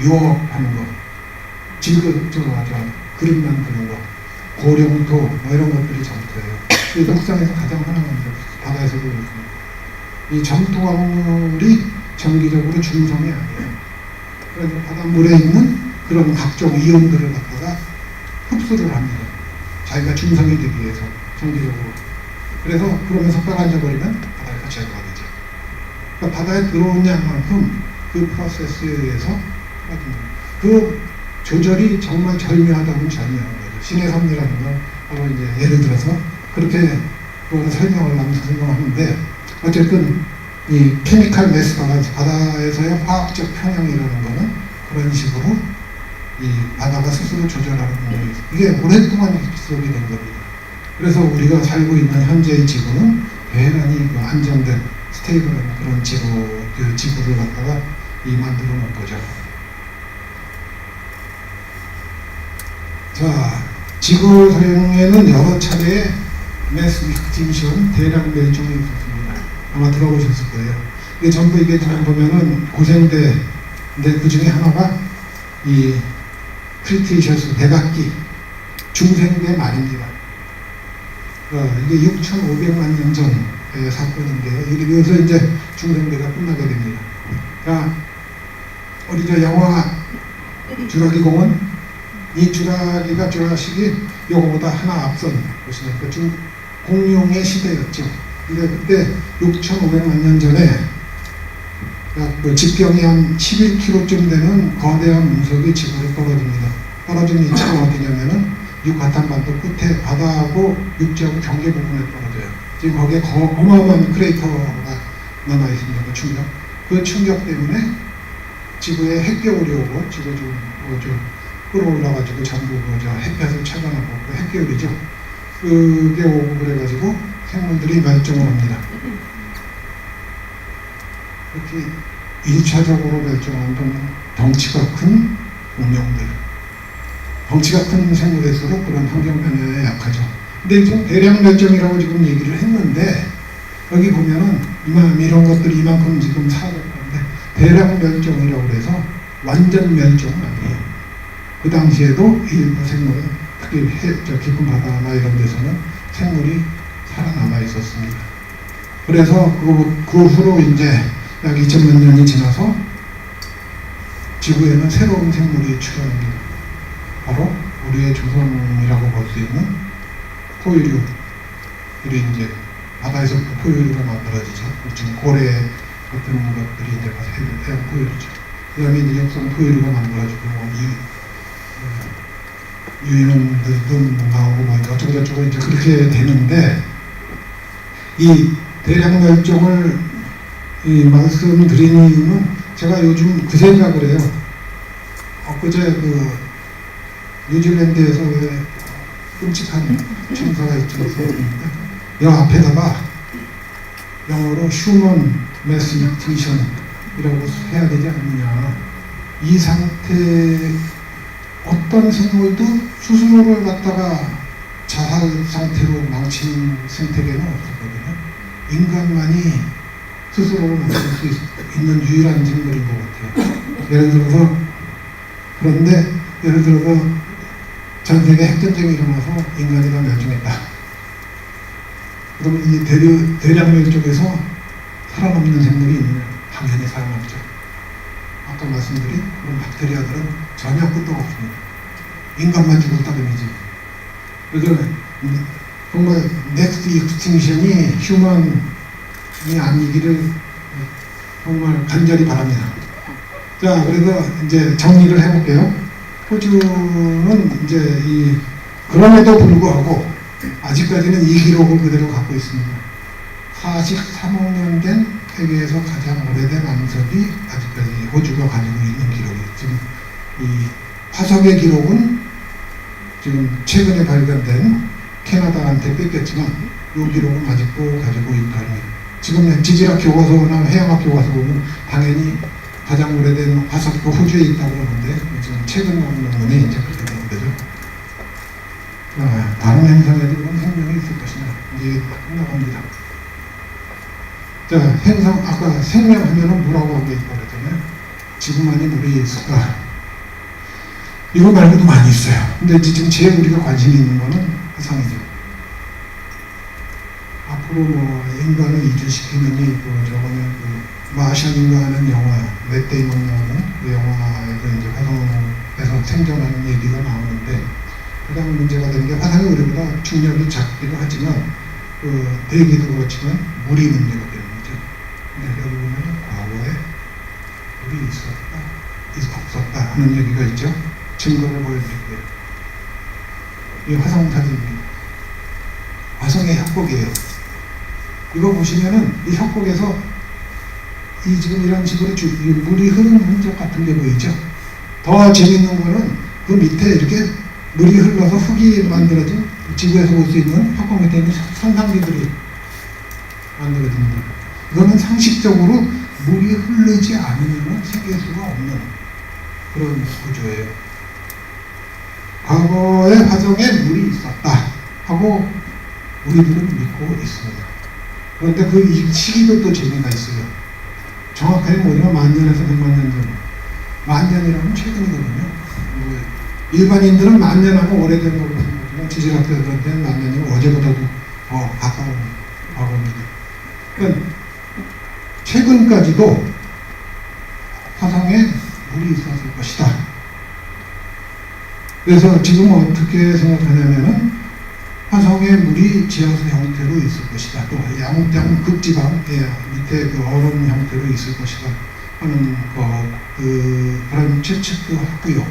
A: 유업하는 거, 그릇 만드는 거, 고령토 뭐 이런 것들이 점토예요. 육상에서 가장 흔한 겁니다. 바다에서도 그렇습니다. 이 점토 광물이 정기적으로 중성이 아니에요. 그래서 바닷물에 있는 그런 각종 이온들을 갖다가 흡수를 합니다. 자기가 중성이 되기 위해서 정기적으로. 그래서 그러면서 빨아져 버리면 바다에서 제거가 되죠. 그러니까 바다에 들어온 양만큼 그 프로세스에 의해서 그 조절이 정말 절묘하다면 절묘한 거죠. 신의 섭리라는 건 바로 이제 예를 들어서 그렇게 그거를 설명하는데 어쨌든 이 케미칼 매스 밸런스, 바다에서의 화학적 평형이라는 거는 그런 식으로 이 바다가 스스로 조절하는 능력이 있어요. 이게 오랫동안 지속이 된 겁니다. 그래서 우리가 살고 있는 현재의 지구는 대단히 그 안정된 스테이블한 그런 지구를 갖다가 만들어 놓은 거죠. 자, 지구상에는 여러 차례의 매스 익스팅션 대량 멸종이 있었습니다. 아마 들어보셨을 거예요. 이게 전부 이게 잘 보면은 고생대, 근데 그 중에 하나가 이 크리테이셔스 백악기 중생대 말입니다. 이게 6,500만 년 전의 사건인데요. 여기서 이제 중생대가 끝나게 됩니다. 자, 우리 저 영화 주라기 공원, 이 주라시기 요거보다 하나 앞선 것이니까 공룡의 시대였죠. 근데 그때 6,500만 년 전에 그 직경이 한 11km쯤 되는 거대한 문석이 지구로 떨어집니다. 떨어지는 위치가 어디냐면은 유카탄반도 끝에 바다하고 육지하고 경계 부분에 떨어져요. 지금 거기에 어마어마한 크레이터가 남아 있습니다. 그 충격. 그 충격 때문에 지구에 핵겨울이 오고 지구 지금 끌어올라가지고 전부 저 햇볕을 차단하고 그 핵겨울이죠. 그게 오고 그래가지고 생물들이 멸종을 합니다. 이렇게 1차적으로 멸종한 건 덩치가 큰 공룡들, 덩치가 큰 생물일수록 그런 환경 변화에 약하죠. 근데 지금 대량 멸종이라고 지금 얘기를 했는데 여기 보면은 이런 것들이 이만큼 지금 사라졌는데 대량 멸종이라고 해서 완전 멸종은 아니에요. 그 당시에도 일부 생물은 특히 깊은 바다나 이런 데서는 생물이 살아남아 있었습니다. 그래서 그 후로 이제 약 2천만 년이 지나서 지구에는 새로운 생물이 출현합니다. 바로 우리의 조상이라고 볼 수 있는 포유류들이 이제 바다에서부터 포유류가 만들어지죠. 지금 고래 같은 것들이 이제 해양 포유류죠. 그 다음에 이제 역성 포유류가 만들어지고 유인원들도 나오고 뭐 어쩌고저쩌고 이제 그렇게 되는데 이 대량 멸종을 말씀드린 이유는 제가 요즘 그 생각을 해요. 엊그제 그 뉴질랜드에서 왜 끔찍한 천사가 있지 않습니까? 이 앞에다가 영어로 휴먼 매스 익스팅션이라고 해야 되지 않느냐. 이 상태 어떤 생물도 스스로를 갖다가 자살 상태로 망치는 생태계는 없었거든요. 인간만이 스스로를 망칠 수 있는 유일한 생물인 것 같아요. 예를 들어서 전 세계 핵전쟁이 일어나서 인간이 다 멸종했다. 그러면 이 대량 멸종에서 살아남는 생물이 있느냐? 당연히 살아남죠. 아까 말씀드린 그런 박테리아들은 전혀 끝도 없습니다. 인간만 죽었다 그러지. 그래서 정말 넥스트 익스팅션이 휴먼이 아니기를 정말 간절히 바랍니다. 자, 그래서 이제 정리를 해볼게요. 호주는 이제 그럼에도 불구하고 아직까지는 이 기록을 그대로 갖고 있습니다. 43억 년 된 세계에서 가장 오래된 암석이 아직까지 호주가 가지고 있는 기록이에요. 지금 이 화석의 기록은 지금 최근에 발견된 캐나다한테 뺏겼지만 이 기록은 아직도 가지고 있답니다. 지금 지질학 교과서나 해양학 교과서 보면 당연히 가장 오래된 화석도 호주에 있다고 하는데 지금 최근 나온 논문에 이제 그렇게 되는 거죠. 다른 행성에도 이런 생명이 있을 것이냐 이제 끝나갑니다. 자, 행성 아까 생명하면은 뭐라고 하게 있다고 그랬잖아요. 지구만이 물이 있을까? 이거 말고도 많이 있어요. 근데 지금 제일 우리가 관심이 있는 거는 화성이죠. 앞으로 뭐 인간을 이주시키느니 저번에 마션인가 하는 영화, 맷 데이먼 나오는 그 영화에서 이제 화성에서 생존하는 얘기가 나오는데 가장 문제가 되는 게 화성이 우리보다 중력이 작기도 하지만 대기도 그렇지만 물이 문제가 되는 거죠. 근데 여기 보면 과거에 물이 있었다, 없었다 하는 얘기가 있죠. 증거를 보여드릴게요. 이 화성 사진입니다. 화성의 협곡이에요. 이거 보시면은 이 협곡에서 지금 이런 식으로 물이 흐르는 흔적 같은 게 보이죠? 더 재밌는 거는 그 밑에 이렇게 물이 흘러서 흙이 만들어진 지구에서 볼 수 있는 협곡 밑에 있는 산상비들이 만들어집니다. 이거는 상식적으로 물이 흐르지 않으면 생길 수가 없는 그런 구조예요. 과거에 화성에 물이 있었다 하고 우리들은 믿고 있습니다. 그런데 그 시기도 또 재미가 있어요. 정확하게 뭐냐면 10,000년에서 1,000,000년 전. 10,000년이라면 최근이거든요. 일반인들은 10,000년 하면 오래된 걸로 생각하지만 지질학자들한테는 10,000년이면 어제보다도 더 가까운 과거입니다. 그러니까 최근까지도 화성에 물이 있었을 것이다. 그래서 지금 어떻게 생각하냐면은 화성의 물이 지하수 형태로 있을 것이다. 또 양양 극지방 밑에 그 얼음 형태로 있을 것이다 하는 그런 추측도 하고요.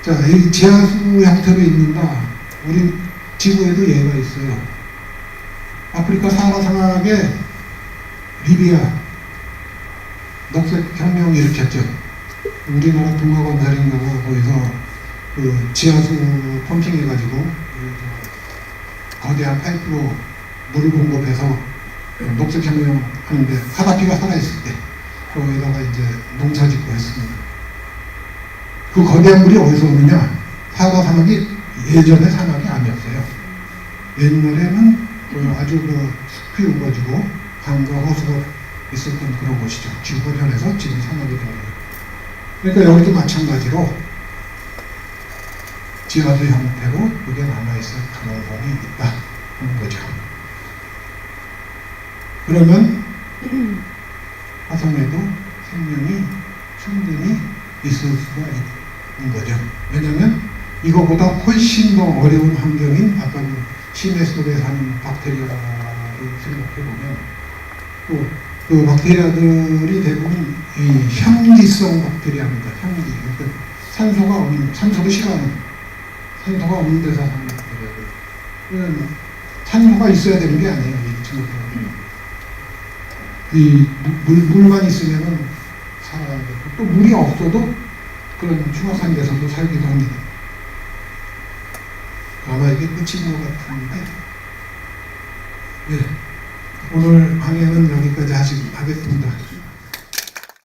A: 자, 이 지하수 형태로 있는다. 우리 지구에도 예가 있어요. 아프리카 사하라 사막에 리비아 녹색혁명 일으켰죠. 우리나라 동화건설인가가 거기서 그 지하수 펌핑해가지고 거대한 파이프로 물을 공급해서 녹색혁명 하는데 카다피가 살아있을 때 거기다가 이제 농사짓고 했습니다. 그 거대한 물이 어디서 오느냐? 사하라 사막이 예전에 사막이 아니었어요. 옛날에는 아주 숲이 우거지고 강과 호수가 있었던 그런 곳이죠. 지구가 변해서 지금 사막이 된 거예요. 그러니까 여기도 마찬가지로 지하수 형태로 그게 남아있을 가능성이 있다 하는 거죠. 그러면 화성에도 생명이 충분히 있을 수가 있는 거죠. 왜냐하면 이거보다 훨씬 더 어려운 환경인 아까 심해 속에 사는 박테리아를 생각해보면 또 그 박테리아들이 대부분 이 향기성 박테리아입니다. 향기. 그러니까 산소도 싫어하는, 산소가 없는 데서 사는 박테리아들. 산소가 있어야 되는 게 아니에요. 이 물만 있으면은 살아야 되고 또 물이 없어도 그런 중화산 데서도 살기도 합니다. 아마 이게 끝인 것 같은데, 네. 오늘 강의는 여기까지 하겠습니다.